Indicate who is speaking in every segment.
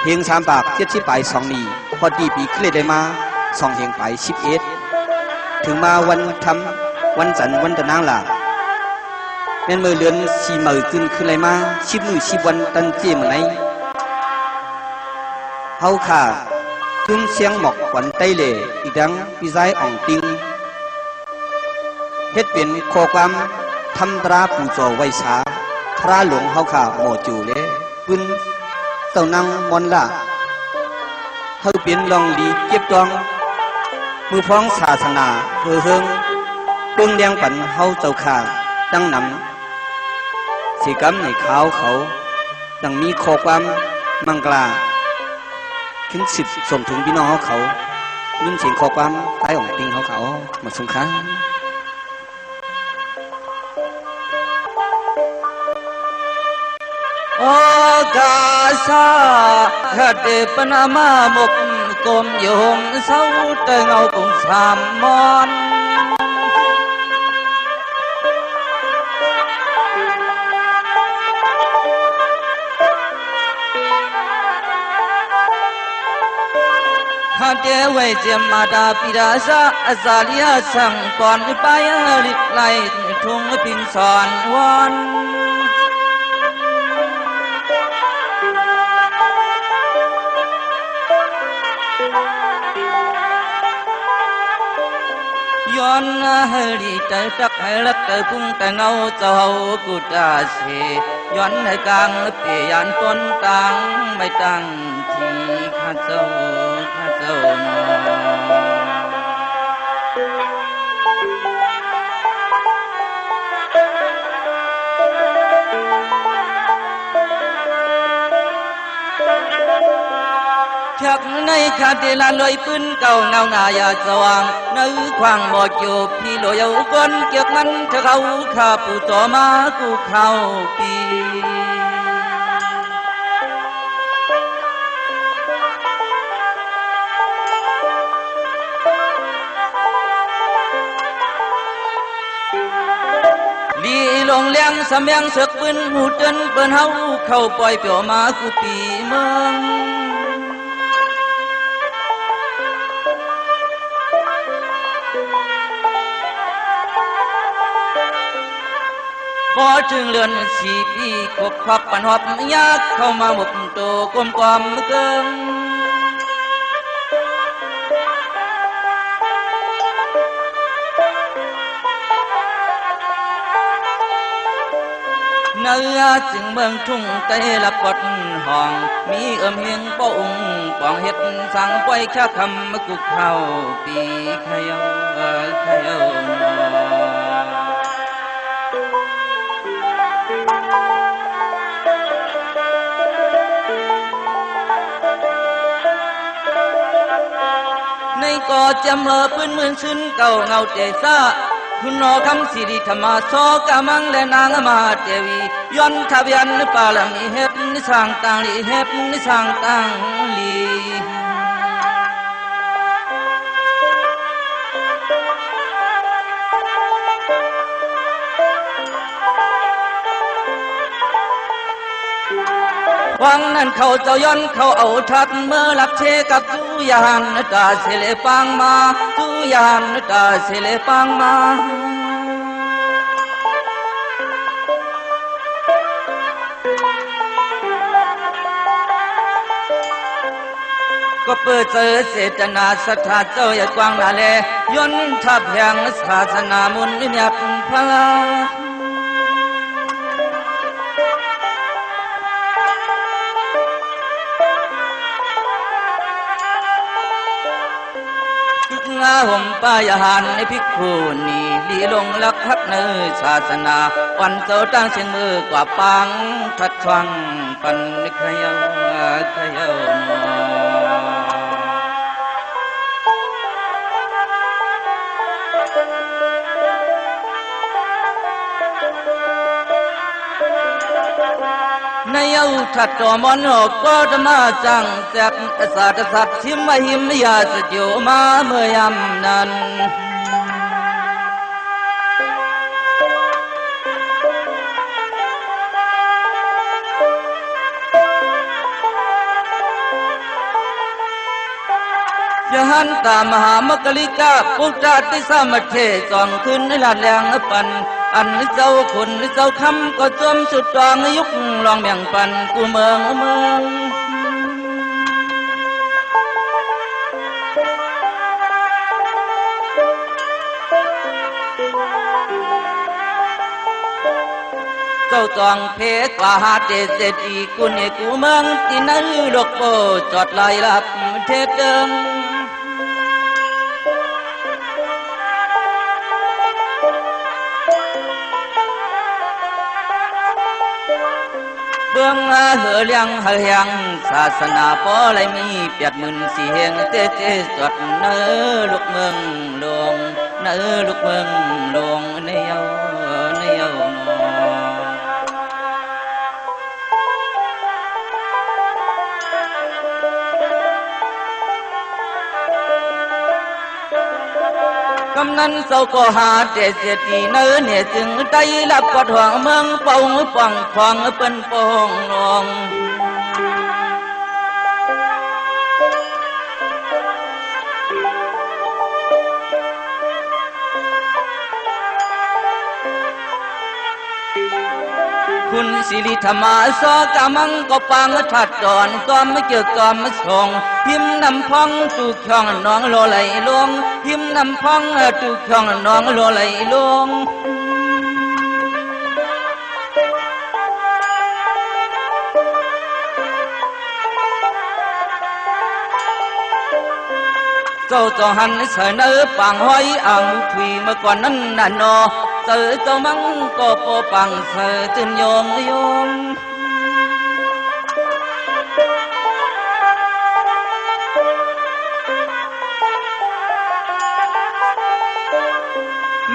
Speaker 1: เฮง3 ปาก70 ปลาย2นีพอดีปีขึ้นเลยได้มา2 เฮงปลาย11ถึงมาวันทำวันจันทร์วันตะนางหล่ะแม่นมือเลือนสีมือขึ้นเลยมา10 มื้อ10 วันตันเจียมไหนเฮาค่ะทุ่งเสียงหมอกขวัญไต้เล่อีดังพี่ชายอ่องติงเฮ็ดเป็นข้อความทำตราปูโจไว้สาพระหลวงเฮาค่ะหมอจูเล่ปึ้นเต้านังมอนละเฮาเป็นลองดีเก็บจองมือพ้องศาสนาเฮือเฮิงเบิ่งแดงปันเฮาเจ้าค่ะดังนำสิกรรมในขาวเขาดังมีข้อความมังกลาถึง10ส่งถึงพี่น้องเขายินเสียงข้อความใต้ของติงเขามาสงครามโอกาสาหัดปนามาหมกกลมโยงเศร้าเตงเอาคงสามมอนเดี๋ยวไว้เจียมมาดาปิดาซาอาซาลิยาสั่งก่อนไปลิไลทุ่งพินสอนวันย้อนเฮริใจตักให้รักแต่พุ่งแต่เงาเจ้ากุดาเสย้อนให้กลางเปียนต้นตังไม่ตั้งที่ข้าเจ้าชักในคาเดลาลอยปืนเก่าเงาหน้ายาสว่างนึกควางบ่จูบพี่ลอยเอาก้นเกี่ยวมันเธอเขาข้าผู้ต่อมากูเข้าปีลงเลี้ยงสำยังเสกปืนหูเดินเปิ้นเฮาเข้าปล่อยเปียวมากูปีเมืองพอถึงเรือน4 ปีกบควักปันหอบยากเข้ามาหมกโตกลมความเกิงเนื้อจึงเมืองทุ่งไตละกดห้องมีเอิมเฮียงป้องปองเฮ็ดสั่งปล่อยแค่คำกุกเข้าปีขยาในก่อจำปืนมือชื้นเก่าเงาเจซ่าคุณนอคำสิริธรรมโสกามังและนางมาเทวีย้อนทะเบียนปาลมีเฮ็ดนิสังตังลีเฮ็ดนิสังตังลีวังนั้นเขาเจ้าย้อนเขาเอาทัดเมื่อหลับเชกับทุยานตาเสเลปังมาทุยานตาเสเลปังมาก็เปิดเจอเจตนาศรัทธาเจ้าอย่ากวางนาเลย้อนทับแห่งศาสนามุนวิญญาณพลาห่มป้ายหานในภิกขุนีลีลงลักฮักเนื้อศาสนาวันเสาร์ตั้งเชียงมือกว่าปังทัดทวังปันขยาวในเอาทัดต่อมอนอกก็จะมาจังแจกศาสตร์ศักดิ์ชิมมาหิมยาสจิวมาเมื่อยำนั้น
Speaker 2: ยหันตามหามกลิกาปุตตาติสามเทจองขึ้นในลาดแรงปันอันเจ้าขุนเจ้าคำก็จมสุดตองยุกลองเมียงปันกูเมืองเจ้าจองเพกว่าหาเจเจดีกุนเอกูเมืองที่นั่นลกโปจอดไล่ลับเทเดิงเบื้องเหอเลียงหะเลียงศาสนาพอไรมีเปียดมึนสีเฮงเตเจจอดเนื้อลูกเมืองลงเนื้อลูกเมืองลงเนียวกำนันเจ้าก็หาเจเจตีเนื้อเนี่ยจึงได้รับกอดห่วงเมืองเป่าป่องฟองเป็นปองนองคุณสิริธรรมาสอกามังก็ปังถัดจอนก็ไม่เจอก็ไม่ส่งหิมนำพองตุกช่องน้องโลไหลลงหิมนำพองตุกช่องน้องโลไหลลงเจ้าจอหันเสนอปังห้อยอ่างถุยเมื่อก่อนนั้นน่ะนอเจ้ามังก็ปอปังเสตื่นโยม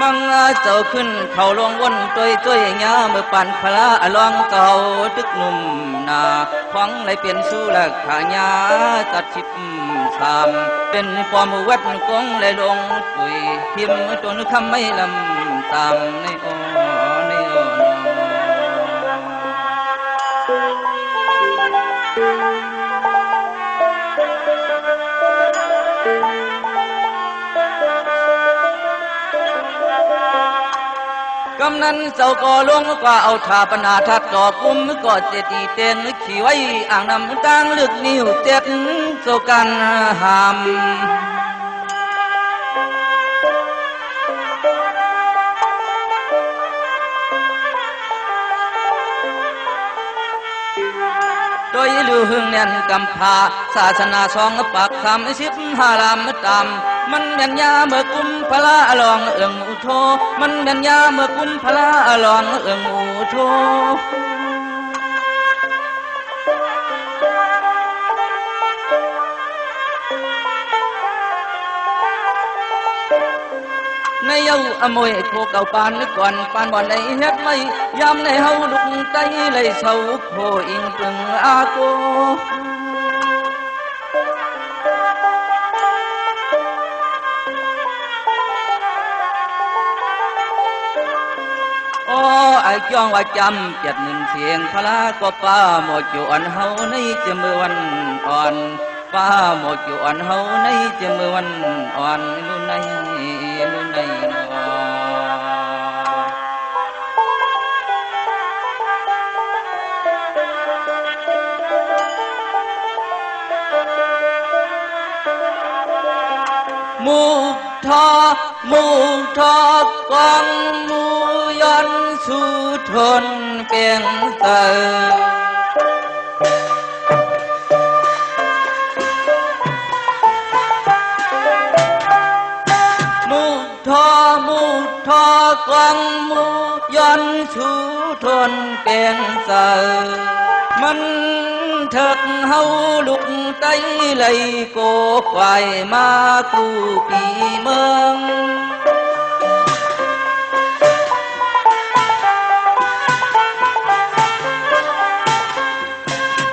Speaker 2: มังเจ้าขึ้นเขาลงวนตัวหญ้าเมื่อปั่นพลาลองเก่าตึกหนุ่มนาฟังเลยเปลี่ยนสู้ละขาหญ้าตัดชิบสามเป็นความวัดกงเลยลงตุยพิมจนคำไม่ลำตามในโอกำนันเจ้าก็ลงกว่าเอาชาปนาทัดดอกกุมก็เจดีเต้นขี่ไว้อ่างน้ำตั้งลึกนิ้วเจ็ดโซกันหามโดยลือหึงแน่นกำพาศาสนา2 ปัก35 ลามตามมันแม่นยาเมื่อกุมพละลองอุโทมันแม่นยาเมื่อกุมพละลองอุโทในเย้าอมวยโคเก่าปานนึกก่อนปานบ่อนในเฮ็ดไม่ยามในเฮาลุกไตเลยเศร้าโคอิงตึงอาโกไอ้จ้องว่าจำเปียดเงินเสียงพลาก็ป้าหมดอยู่อันเฮาในเจมือวันอ่อนป้าหมดอยู่อันเฮาในเจมือวันอ่อนลุนในมุกทอกองมูย้อนสู่ทนเปียงเตอมุกทอกองมูย้อนสู่ทนเปียงเตอมันเถิกเฮาลุกไตไหลโกควายมากูปีเมือง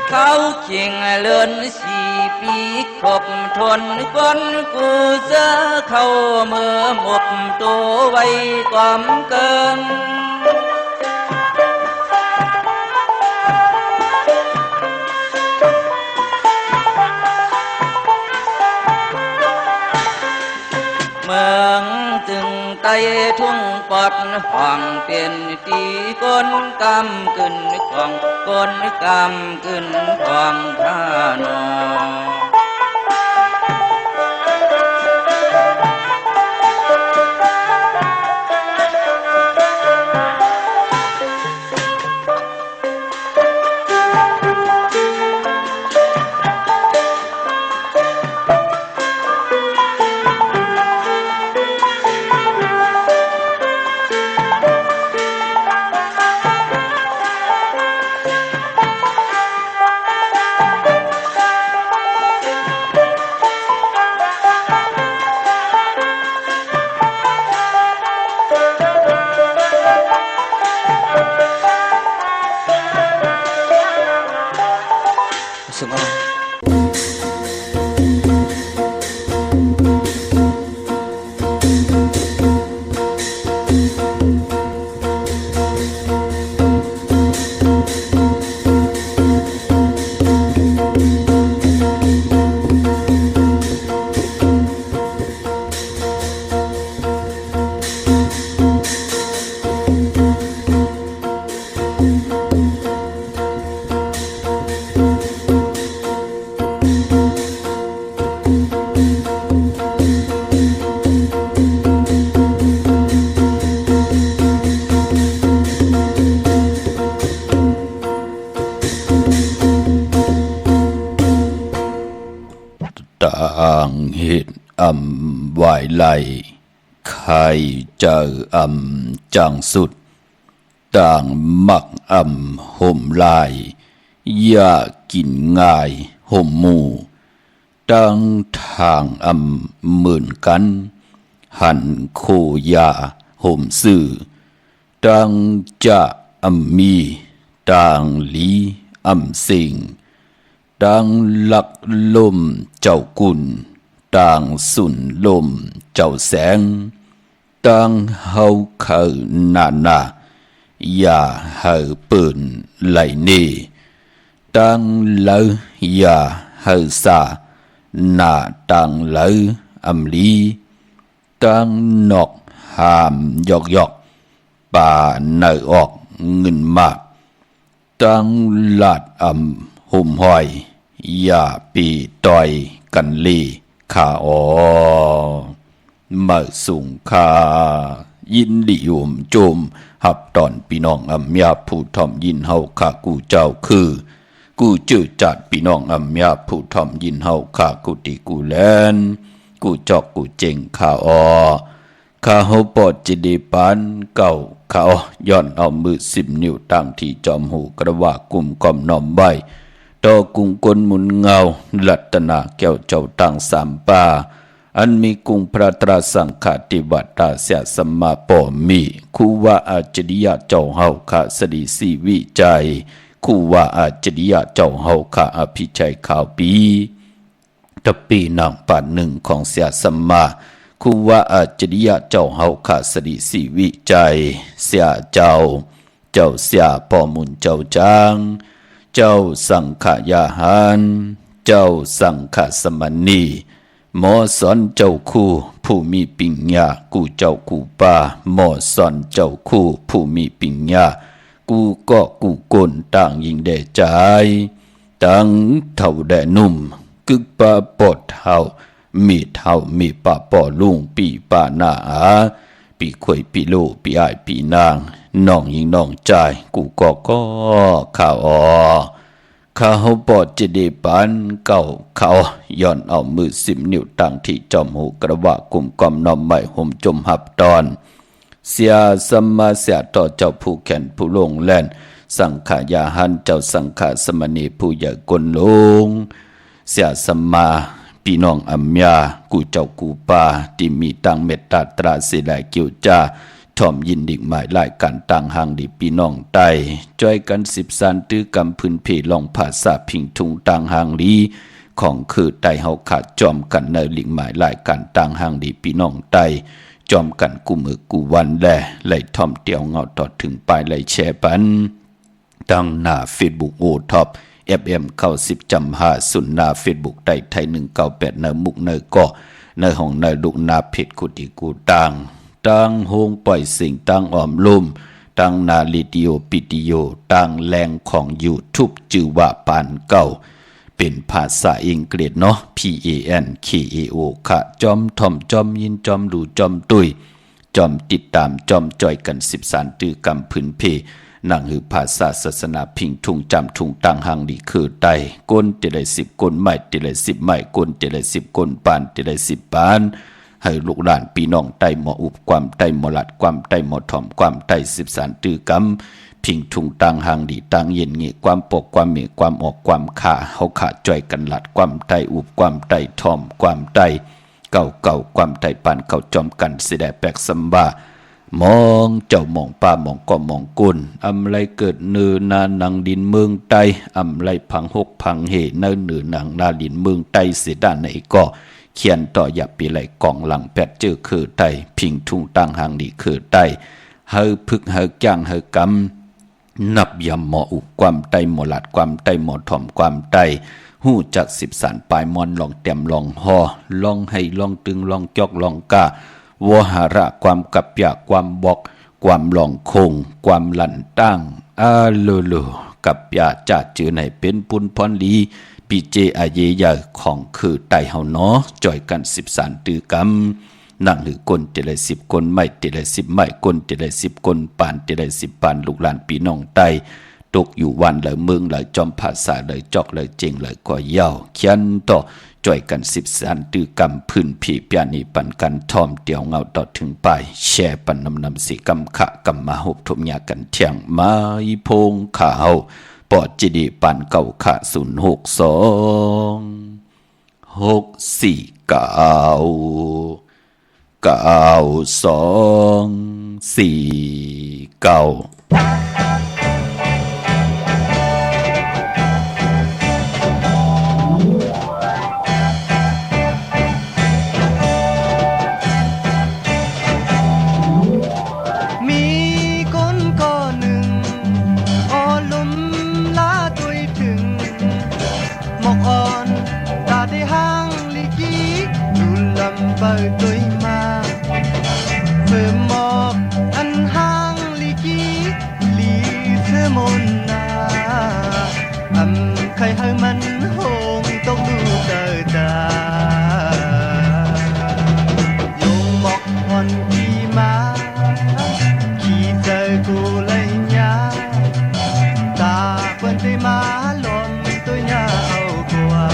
Speaker 2: เขาเคียงเลื่อน4 ปีครบทนก้นกูเจอเข้าเมื่อหมดตัวไว้ความเกิน เมืองจึงไตทุ่งปอดฟังเป็นตีก้นกำกึนของก้นกำกึนของท่านอ
Speaker 1: สมอ
Speaker 3: ต่างเหตุไหวไหลใครเจอจังสุดต่างมักห่มลายอย่ากินง่ายห่มหมู่ตั้งทางเหมือนกันหันโคยาห่มสื่อตั้งจะมีต่างลีสิงดังหลักลมเจ้ากุลต่างสุนลมเจ้าแสงต่างเฮาเขนาอย่าเฮาปืนไหลเนต่างเลอย่าเฮาซาหน้าต่างเลลีต่างนอกหามยอกป่าเนออกเงินมากต่างลาดห่มห้อยอย่าปีต่อยกันลีขามาสูงคายินดีโยมโจมหับตอนพี่น้องยาผู้ทอมยินเฮาขากูเจ้าคือกูจื้อจัดพี่น้องยาผู้ทอมยินเฮาขากูติกูแลนกูจอกกูเจงขาข้าเฮาปอดจิดีปานเก่าเขาย้อนเอามือ10 นิ้วตั้งที่จอมหูกระว่ากุมก่อมน้อมไว้ต่อกุงกลหมุนเงาลัตนาแก้วเจ้าตั้ง3 ป่าอันมีกุงพระตราสังฆติวัตตาเสียสมมาปอมีคู่ว่าอาจริยะเจ้าเฮาข้าสดีสีวิจัยคู่ว่าอาจริยะเจ้าเฮาข้าอภิชัยข่าวปีตะปีนางป่านหนึ่งของเสียสมมาคู่ว่าอาจริยะเจ้าเฮาข้าสดีสีวิจัยเสียเจ้าเสียปอมุนเจ้าจางเจ้าสังขยาหารเจ้าสังขสมณีหมอสอนเจ้าคู่ผู้มีปิญญากูเจ้ากูป่าหมอสอนเจ้าคู่ผู้มีปิญญากูก็กูกลต่างยิงแด่ใจตั้งเท่าแด่นุ่มกึกปะปอดเท่ามีปะปอลุงปีปาหน้าปีขวยปีโลปีอ้ายปีนางน้องยิงน้องใจกูก็ข่าวข้าเฮาปอดจะได้ปานเก่าเขาย้อนเอามือ10 นิ้วตั้งที่จอมหูกระว่ากุมกอมน้อมใหม่ห่มจมหับตอนเสียสมมาเสียต่อเจ้าผู้แขนผู้ลงแล่นสังขายาหันเจ้าสังขสมณีผู้ใหญ่กลลงเสียสมมาพี่น้องยากูเจ้ากูป่าที่มีตังเมตตาตราศิลาเกียวจ้าทอมยินดิกหมายหลายกันต่างห่างดีพี่น้องไตจ้อยกัน10 สันตื้อกำพื้นเพลองภาษาพิงทุงต่างห่างลีของคือไตเฮาขาดจอมกันเนลิงหมายหลายกันต่างห่างดีพี่น้องไตจอมกันกูมือกูวันแลไหลทอมเตียวเงาต่อถึงปลายไหลแชปันตั้งหน้า Facebook โอท็อป FM เข้า10จำ5สุนนา Facebook ได้ไทย198เนมุกเนก็ในห้องในลุกนาเพชรกุฏิกูตังตังโฮงปล่อยสิ่งตังอ้อมลุ่มตังนาลิดิโอปิดิโอตังแรงของ YouTube จือว่าปานเก่าเป็นภาษาอังกฤษเนาะ PANKAO ค่ะจอมทอมจอมยินจอมดูจอมตุยจอมติดตามจอมจอยกัน13ตือกำพื้นเพนั่งหือภาษาศาสนาพิงทุงจำทุงตังหังดีคือไตก้นติได้10ก้นไม่ติได้10ไม่ก้นติได้10ก้นปานติได้10ปานให้ลูกหลานพี่น้องไตหมออุบความไตหมอหลัดความไตหมอถ่อมความไต13ตือกำพิงทุงตังหังดีตังเย็นงี้ความปกความเมความออกความขาเฮาขาจอยกันหลัดความไตอุบความไตถ่อมความไตเก่าความไตปานเขาจอมกันสิได้แปลกสัมบามองเจ้ามองป้ามองก็มองกุนอำไรเกิดเนือนานังดินเมืองไตอำไรพังหกพังเหเนื้อเนือหนังนาดินเมืองไตเสียด้านไหนก็เขียนต่ออย่าปีไหลกองหลังแปดเจอคือไตพิงทุ่งตังหางดีคือไตเฮาพึกเฮาจ้างเฮากำนับยำหมออุกความไตหมอหลัดความไตหมอถ่อมความไตหู้จัก13ปลายมอนลองเต็มลองหอลองให้ลองตึงลองจอกลองกาวหาระความกับยาความบอกความหลองคงความหลั่นตั้งโลกับยาจ่าจือไหนเป็นปุนพรลีปีเจอาเยยาของคือไตเฮาเนาะจ่อยกัน13ตือกำนั่งหือกลติได้10กลไม่ติได้10ไม่กลติได้10กลปานติได้10ปานลูกหลานพี่น้องไตตกอยู่วันเลยเมืองเลยจอมภาษาเลยจอกเลยเจงเลยกว่าเย้าเขียนต่อจ่อยกัน13ตือกำพื้นผีเปียนีปันกันทอมเตียวเงาต่อถึงไปแช่ปันนำสีกำขะกำมาหบทมยากันเที่ยงมาอีพงข่าวปอดจิดีปันเก่าขะ06294
Speaker 4: เปิดตุยมาเพิ่มหมอกอันห่างลีกีลีเธอมนนาใครให้มันหงต้องดูเกิดตาโยงหมอกอ่อนกีมาขี่เจอกูเลยยาตาเปิ้นได้มาลมตัวยาเอากว่า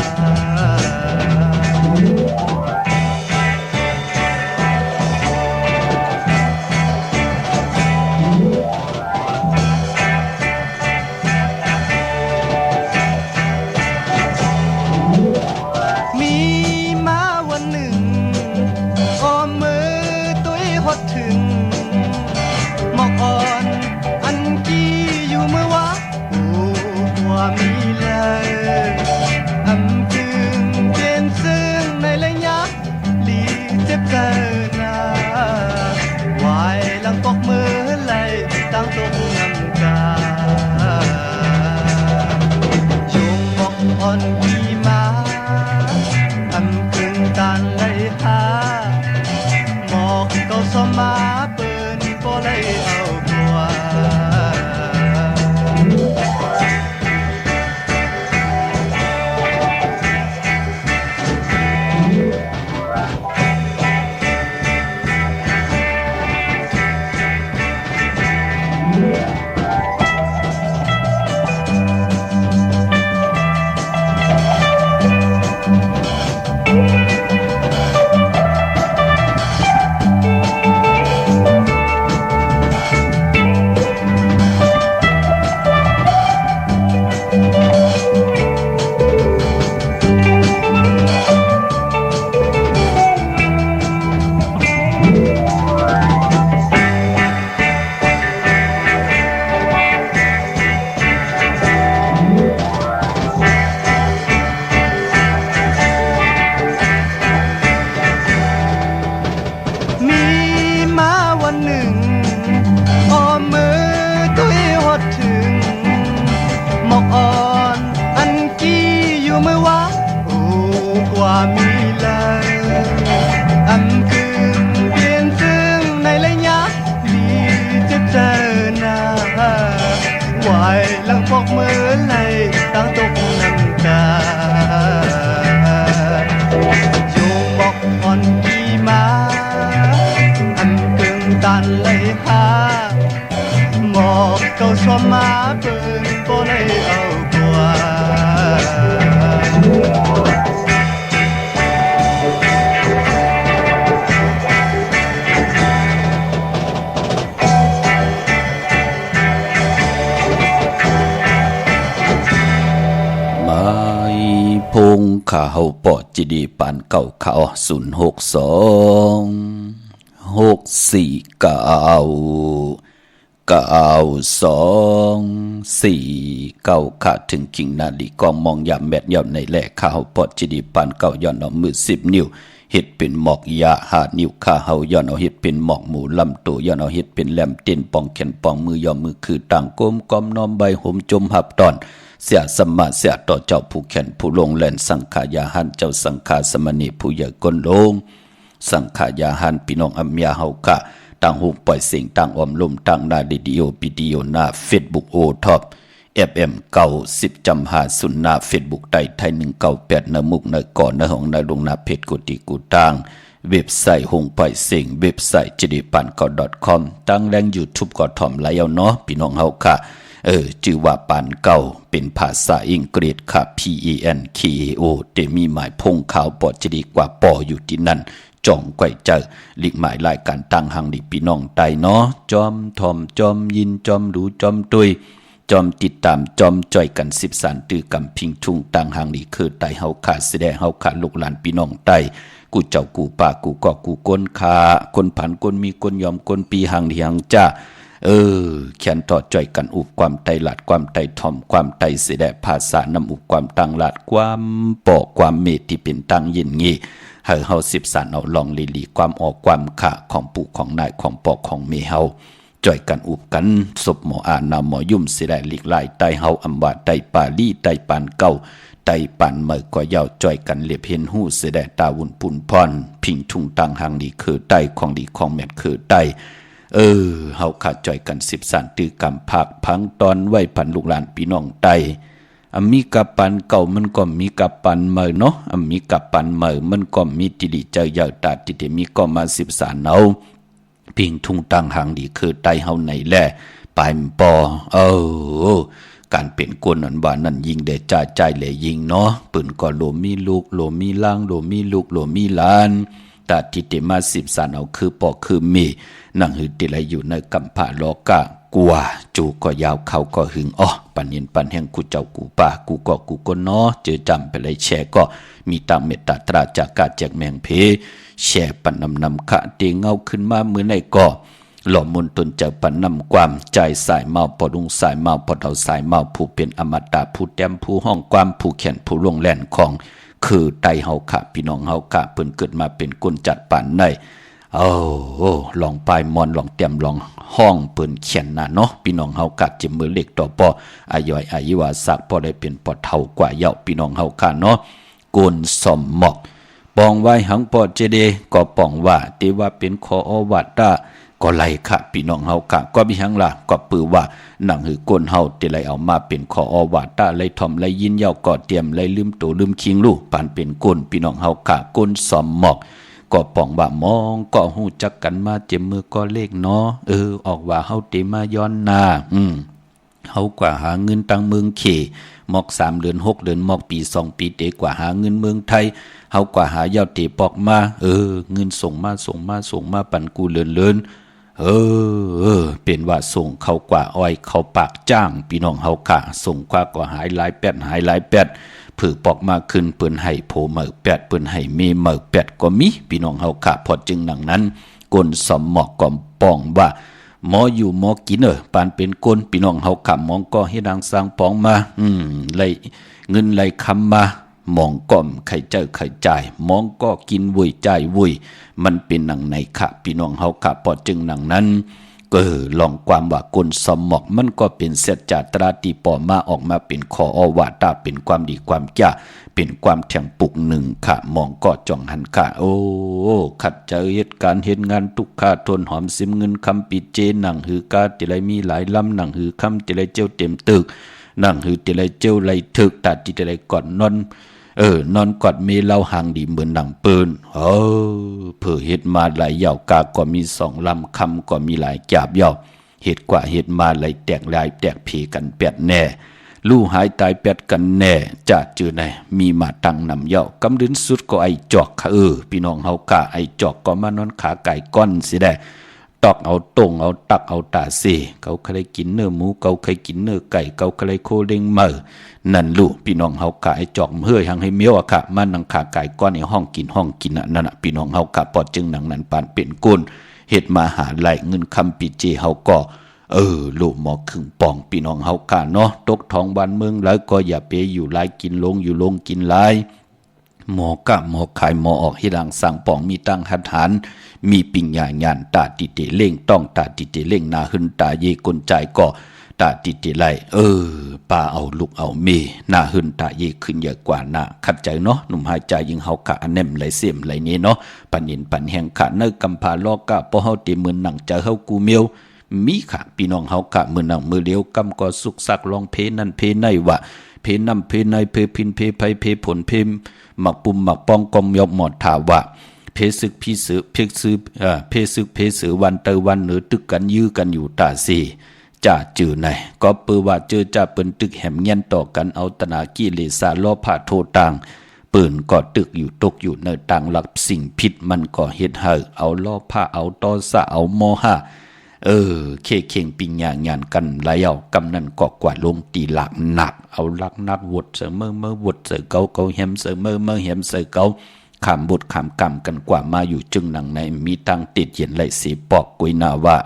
Speaker 3: เฮาปอจิดีปานเก่าข่าว062-649-92-4ค่ะถึงคิงนาลีกองมองยามแมดยามในแหล่ข่าวปอจิดีปานเก่าย้อนเอามือ10 นิ้วเฮ็ดเป็นหมอกยา5 นิ้วข้าเฮาย้อนเอาเฮ็ดเป็นหมอกหมูลำตัวย้อนเอาเฮ็ดเป็นแหลมเต้นปองแขนปองมือยอมมือคือต่างก้มก้อมน้อมใบห่มจมหับตอนเสียสมมาเสียต่อเจ้าผู้แขนผู้ลงแล่นสังขายาหันเจ้าสังขาสมณีผู้ใหญ่ก้นลงสังขายาหันพี่น้องอัมยาเฮาค่ะต่างหูปล่อยเสียงต่างอมลมต่างนาดิโอวิดีโอหน้า Facebook โอท็อปFM 90จำหาสุนนาเฟซบุ๊กไทย198นมุกนก่อนนห้องนลงนาเพจกุฏิกูตางเว็บไซต์หงปล่อยเสียงเว็บไซต์จิดิปัน.com ตั้งแรง YouTube ก็ถ่อมไหลเอาเนาะพี่น้องเฮาค่ะชื่อว่าปานเก่าเป็นภาษาอังกฤษค่ะ PANKAO แต่มีหมายพงขาวปอจะดีกว่าปออยู่ที่นั่นจ่องก้อยเจอลิกหมายรายการตั้งหังดิพี่น้องไตเนาะจอมทอมจอมยินจอมดูจอมตุยจอมติดตามจอมจ่อยกัน13ตื้อกำพิงทุ่งตั้งหังนี่คือไตเฮาขาแสดงเฮาขาลูกหลานพี่น้องไตกูเจ้ากูป่ากูก็กูก้นคาคนผันคนมีคนยอมคนปีหังที่หังจ้าแขนต่อจ่อยกันอุบความไตหลาดความไตทอมความไตเสดภาษานำอุบความตังหลาดความปอกความเมตที่เป็นตังยินงี้เฮา13เอาลองลีลีความออกความขะของปู่ของนายของปอกของเมเฮาจ่อยกันอุบกันศพหมออานาหมอยุ่มเสดหลีกลายไตเฮาอำบาไตปาลี่ไตปานเก่าไตปันเมื่อก็ยาวจ่อยกันเลียบเห็นหูเสดตาวุ่นปุ่นพรพิงทุ่งตังหังดีคือไตของดีของแม่นคือไตเฮาขาดจ่อยกัน13ตื้อกำผักพังตอนไว้พันลูกหลานพี่น้องไตมีกับปันเก่ามันก็มีกับปันเมื่อเนาะมีกับปันเมื่อมันก็มีติดิเจอยาวตาติเดมีก็มา13เอาพิงทุ่งตังหังดีคือไตเฮาไหนแลปายปอการเป็นกวนนั้นว่านั่นยิงเดจ่าใจเลยยิงเนาะปืนก็โลมีลูกโลมีล่างโลมีลูกโลมีหลานตาติเตมา13เอาคือปอคือมีนั่งหือติไหลอยู่ในกำผาโลกะกลัวจูก็ยาวเขาก็หึงปันเย็นปันแห่งกูเจ้ากูป่ากูก็กูก็เนาะเจอจำไปเลยแชร์ก็มีตามเมตตาตราจากกาแจกแมงเพแชร์ปันนำขะเตียงเงาขึ้นมาเมื่อในก็หล่อมนตนเจ้าปันนำความใจสายเมาปอดุงสายเมาปอดเอาสายเมาผู้เป็นอมตะผู้แต้มผู้ห้องความผู้แขนผู้ลงแล่นของคือไตเฮาค่ะพี่น้องเฮาค่ะเพิ่นเกิดมาเป็นคนจัดปานในลองปลายมอนลองเตรียมลองห้องเปิ้นเขียนน่ะเนาะพี่น้องเฮากัดจิมือเล็กต่อปออาย่อยอายุวาสักพอได้เป็นปอเฒ่ากว่าเยาพี่น้องเฮาค่ะเนาะโกนสมหมอกปองไว้หังปอเจเดก็ปองว่าติว่าเป็นขออวัดตาก็ไล่ค่ะพี่น้องเฮาค่ะก็มีหังล่ะก็ปือว่าหนังหือก้นเฮาติไล่เอามาเป็นขออวัดตาไล่ทอมไล่ยินเยาก็เตรียมไล่ลืมตัวลืมคิงลูกปานเป็นก้นพี่น้องเฮาค่ะก้นสมหมอกก็ป่องว่ามองก็หูจักกันมาเจ็บมือก็เลขเนาะออกว่าเฮาเตมาย้อนนาเฮากว่าหาเงินตังเมืองเขมอก3เดือน6เดือนมอกปี2ปีเตกว่าหาเงินเมืองไทยเฮากว่าหายาวเตปอกมาเงินส่งมาปันกูเลินเป็นว่าส่งเขากว่าอ้อยเขาปากจ้างพี่น้องเฮาค่ะส่งกว่าก็หายหลายแปดผือปอกมาขึ้นเปิ้นให้โผเหมือแปดเปิ้นให้เมเหมือแปดก็มีพี่น้องเฮาค่ะพอจึงหนังนั้นกลสมหมอกก็ป้องว่าหมออยู่หมอกินปานเป็นกลพี่น้องเฮาค่ะมองก็เฮ็ดดังสร้างปองมาไล่เงินไล่คำมามองก้อมไข่เจอไข่จ่ายมองก็กินวุยจ่ายวุยมันเป็นหนังในค่ะพี่น้องเฮาค่ะพอจึงหนังนั้นลองความว่ากลสมหมอกมันก็เป็นเสจจาตราตีปอมาออกมาเป็นขออวาตาเป็นความดีความจ้าเป็นความแทงปุกหนึ่งค่ะมองก็จ้องหันค่ะขัดใจเหตุการณ์เห็นงานทุกขาทนหอมซิมเงินคำปิดเจหนังหือกาติไรมีหลายลำหนังหือคำติไรเจ้าเต็มตึกหนังหือติไรเจ้าไรถึกตัดติไรก่อนนอนนอนกอดเมเล่าหางดีเหมือนหนังปืนเผื่อเห็ดมาหลายยาวกาก็มี2ลำคำก็มีหลายจาบยาวเห็ดกว่าเห็ดมาหลายแตกลายแตกเพกันแปดแน่ลู่หายตายแปดกันแน่จะเจอไหนมีมาตั้งนำเยาวกำดินสุดก็ไอจอกค่ะพี่น้องเฮากะไอจอกก็มานอนขาไก่ก้อนสิได้ ตอกเอาตงเอาตักเอาตาเสเขาเคยกินเนื้อหมูเขาเคยกินเนื้อไก่เขาเคยโคเด้งเมื่อนั่นลูกพี่น้องเฮากะไอ้จอกเฮ้ยหังให้เมียวอะค่ะมันนังขาไก่ก้อนในห้องกินนั่นน่ะพี่น้องเฮากะปอดจึงหนังนั้นปานเป็นกุนเฮ็ดมาหาไหลเงินคำปีเจเฮาก็ลูกหมอครึ่งป่องพี่น้องเฮากะเนาะตกท้องบ้านเมืองแล้วก็อย่าไปอยู่หลายกินลงอยู่ลงกินหลายหมอกะหมอขายหมอออกให้หลังสั่งป่องมีตั้งหัดหันมีปิญญาญาณตาติเตเล่งต้องตาติเตเล่งนาหึนตาเยกลใจก็ตาติเตไลป้าเอาลูกเอาเมนาหึนตาเยขึ้นเยอะกว่านาขัดใจเนาะหนุ่มหายใจยิงเฮากะอันแนมไหลเสียมไหลนี้เนาะปันยินปันแห่งขะเนกำพาลอกะปอเฮาเตมือนหนังใจเฮากูเมียวมีค่ะพี่น้องเฮากะมือหนังมือเลี้ยวกำก็สุกสักลองเพนั่นเพในวะเพน้ำเพในเพพินเพไพเพผลเพหมักปุ่มหมักปองกอมยกหมอดถาวะเพศึกพี่สือเพศึกเพศึกเพสือวันเตอวันเหนือตึกกันยื้อกันอยู่ตาสีจ่าจือไหนก็เปือว่าเจอจ่าเปิ้นตึกแหมเงี้ยนต่อกันเอาตนากิเลสาล้อผ่าโทต่างปืนก็ตึกอยู่ตกอยู่ในต่างหลักสิ่งผิดมันก็เฮ็ดให้เอาล้อผ้าเอาตอสะเอาโมหะเคเข่งปิญญางานกันหลายเอากำนันก็กว่าลงตีหลักหนักเอาหลักนักวดเสมอวดเสเกาแหมเสมอแหมเสเกาขามบทขามกรรมกันกว่ามาอยู่จึงหนังในมีตังติดเย็นไหลสีปอกกุยนาว่า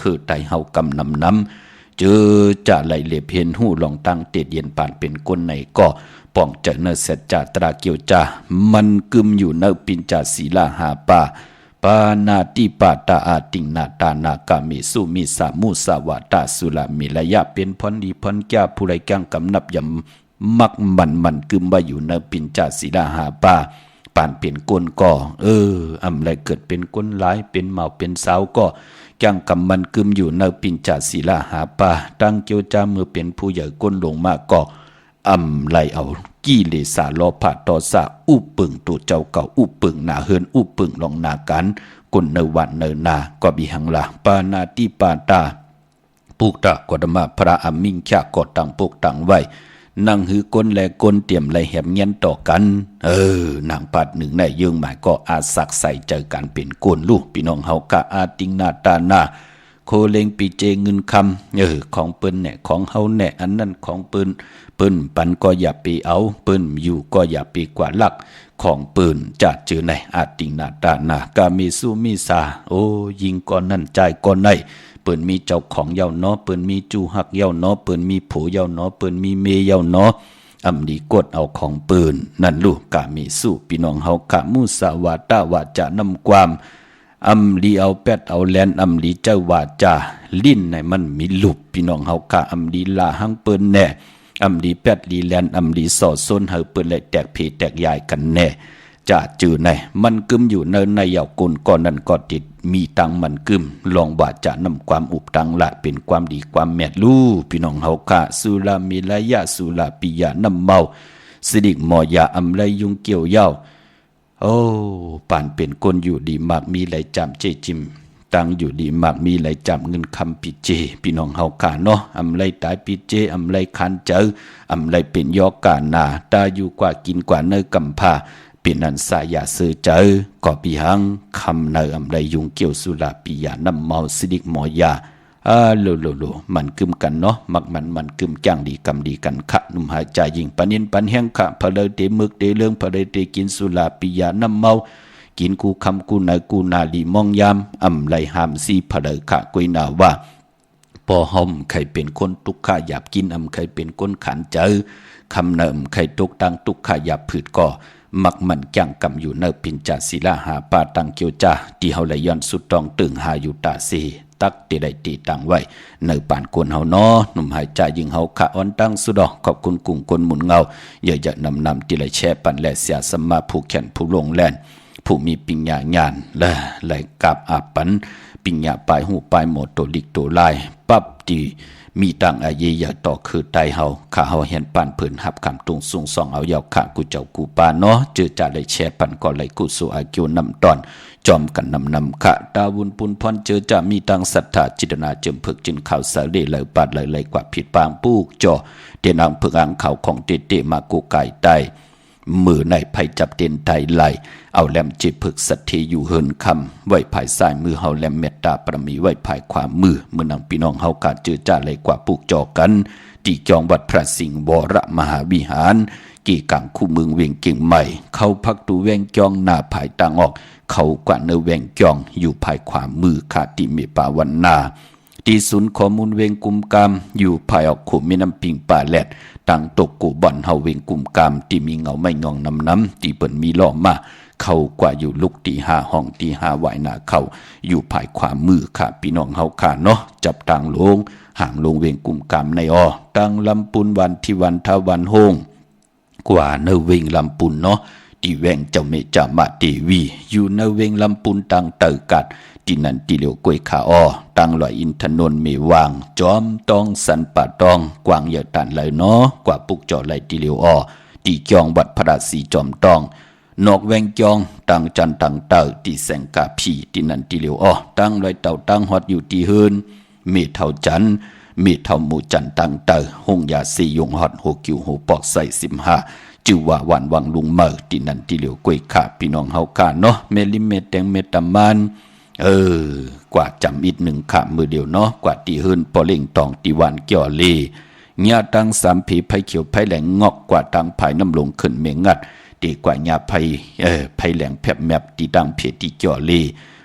Speaker 3: คือไตเฮากำน้ำเจอจะไหลเล็บเห็นหูลองตั้งติดเย็นปานเป็นก้นในก็ป้องเจเนเสจจาตราเกียวจามันกึมอยู่เนปินจาศีลาหาปาปานาติปาตาอาติงนาตานากามิสุมิสามุสาวาตาสุลามิระยะเป็นพรดีพรแก่ผู้ไรกังกำนับยำมักมันกึมว่าอยู่เนปินจาศีลาหาปาปานเป็นก้นก็อำไรเกิดเป็นก้นหลายเป็นเมาเป็นสาวก็จังกำมันกึมอยู่เนปินจาศีลาหาปาตั้งเกียวจาเมื่อเป็นผู้ใหญ่ก้นลงมาก็อำไรเอากิเลสาลอผาตอสะอุปึงตัวเจ้าเก่าอุปึงนาเฮินอุปึงลองนากันก้นเนวันเนนาก็บีหังละปานาติปาตาปุกตะกอดมาพระอมิงขะกอตังปุกตังไว้นั่งหือก้นแลก้นเตรียมไหลแหมเงี้ยนต่อกันนางปัดหนึ่งในยื่งหมายก็อาศักใส่เจอกันเป็นก้นลูกพี่น้องเฮากะอาติงนาตานาโคเลงปีเจเงินคำของเปิ้นเนี่ยของเฮาเนี่ยอันนั้นของเปิ้นปันก็อย่าไปเอาเปิ้นอยู่ก็อย่าไปกว่าลักของเปิ้นจัดจือในอาติงนาตานากามิสุมิสายิงก่อนนั่นใจก่อนในเปิ้นมีเจ้าของเย้าเนาะเปิ้นมีจูหักเย้าเนาะเปิ้นมีผู้เย้าเนาะเปิ้นมีเมเย้าเนาะอำดีกดเอาของเปิ้นนั่นลูกกามิสุพี่น้องเฮากะมุสาวาตาวาจานำความอำลีเอาแปดเอาแลนอำลีเจ้าวาจาลิ้นในมันมีลุบพี่น้องเฮากะอำลีลาหังเปิ้นแน่อำลีแปดลีแลนอำลีสอดซนเฮาเปิ้นเลยแตกเพแตกยายกันแน่จะจือในมันกึมอยู่ในเหยาวกุนก่อนนั้นก็ติดมีตังมันกึมลองว่าจะนำความอุบตังละเป็นความดีความแม่ลูพี่น้องเฮากะสุลามิลายะสุลาปิยะน้ำเมาสิริมอยาอำไลยุงเกี่ยวเย้าปานเป็นคนอยู่ดีมากมีไหลจำเจจิมตังอยู่ดีมากมีไหลจำเงินคำปิเจพี่น้องเฮากะเนาะอำไลตายปิเจอำไลคันเจออำไลเป็นยอกานาตาอยู่กว่ากินกว่าเนยกำพาเป็นนันสายาเสือเจอก็ปีหังคำเนยอำไลยุงเกี่ยวสุลาปิยาน้ำเมาสิริมอยาโลมันกึมกันเนาะมักมันกึมจ้างดีกำดีกันขะนุ่มหายใจยิงปันยินปันแห้งขะพะเลยเตมึกเตเรื่องพะเลยเตกินสุลาปิยาน้ำเมากินกูคำกูนายกูนาลีมองยามอำไลหามซีพะเลยขะกุยนาว่าปอหอมใครเป็นคนตุกขาหยาบกินอำใครเป็นคนขันเจอคำเนิมใครตุกตังตุกขาหยาบผืดก็มักมันจังกำอยู่เนปินจาศิลาหาปาตังเกียวจาที่เฮาไหลย้อนสุดตองตึงหาอยู่ตาซีตักตีได้ตีตังไว้ในป่านกวนเฮาเนาะหนุ่มหายใจยิงเฮาขะอ่อนตั้งสุดอกขอบคุณกุ้งคนหมุนเงาอย่าจะนำตีไหลแช่ปันและเสียสมมาผู้แขนผู้ลงแลนผู้มีปิญญาญาณและไหลกับอาปันปิญญาปลายหูปลายหมดตัวลิกตัวลายปั๊บตีมีตังอาเยยต่อคือไตเฮาข้าเฮาเห็นปานเพิ่นหับคำตุงสูงส่องเอายาวข้ากูเจ้ากูปาเนาะเจอจ่าเลยแช่ปันก็เลยกูสู่อากิวนำตอนจอมกันนำขะดาวุนปุนพรเจอจะมีตังศรัทธาจิตนาเจิมพึกจินข่าวสาเรเลยปาดเลยกว่าผิดปางปูกจ่อเดนางพึกอังเขาของเตมากูไก่ไต มือในไผจับเด่นไตไหลเอาแหลมจิผึกสัตทีอยู่เฮินคำไว้ภายซ้ายมือเฮาแหลมเมตตาประมีไว้ภายขวามือเมื่อนังพี่น้องเฮากาเจอจ้าเลยกว่าปลูกจอกันที่จองวัดพระสิงห์วรมหาวิหารกี่กังคู่เมืองเวียงเก่งใหม่เขาพักตูแวงจองหน้าภายต่างออกเขากว่าเนแวงจองอยู่ภายขวามือขาติเมปาวันนาที่ศูนย์ข้อมูลเวงกุมกามอยู่ภายออกขุมแม่น้ำปิงป่าแหลดตั้งตกกูบ่อนเฮาเวงกุมกามที่มีเงาไม่งองน้ำที่เปิ่นมีล้อมาเขากว่าอยู่ลุกที่ห้าห้องที่ห้าไหวหน้าเขาอยู่ภายขวามือค่ะพี่น้องเฮาค่ะเนาะจับต่างลงห่างลงเวงกุมกามในอตั้งลำปุนวันที่วันทวันโฮงกว่าเนเวงลำปุนเนาะที่แวงเจ้าเมจามาเตวีอยู่เนเวงลำปุนตังเตอกัดที่นั่นที่เหลียวกวยขาอ้อตั้งลอยอินทนนท์เมวางจอมตองสันป่าตองกวางเหยาตันไหลเนาะกว่าปุกจอไหลที่เหลียวอ้อที่จองวัดพระราศีจอมตองนอกแวงจองตั้งจันตั้งเตอที่แสงกาพีที่นั่นที่เหลียวอ้อตั้งลอยเต่าตั้งฮอดอยู่ที่เฮินเมเท่าจันเมเท่าหมู่จันตั้งเตอหงยาสียงฮอดโหกิวโหปอกใส่15จือว่าวันวังลุงเมอที่นั่นที่เหลียวกวยขาพี่น้องเฮาค่ะเนาะเมลิเมแตงเมตามันกว่าจำอีกหนึ่งขามมือเดียวเนาะกว่าตีเฮินปอเล่งตองตีวันเกี่ยวเลญาตังสามผีไผเขียวไผแหลงงอกกว่าตังไผน้ำลงขึ้นเมงัดดีกว่าญาไผแหลงแผบแมบตีตังเพตีเกี่ยวเล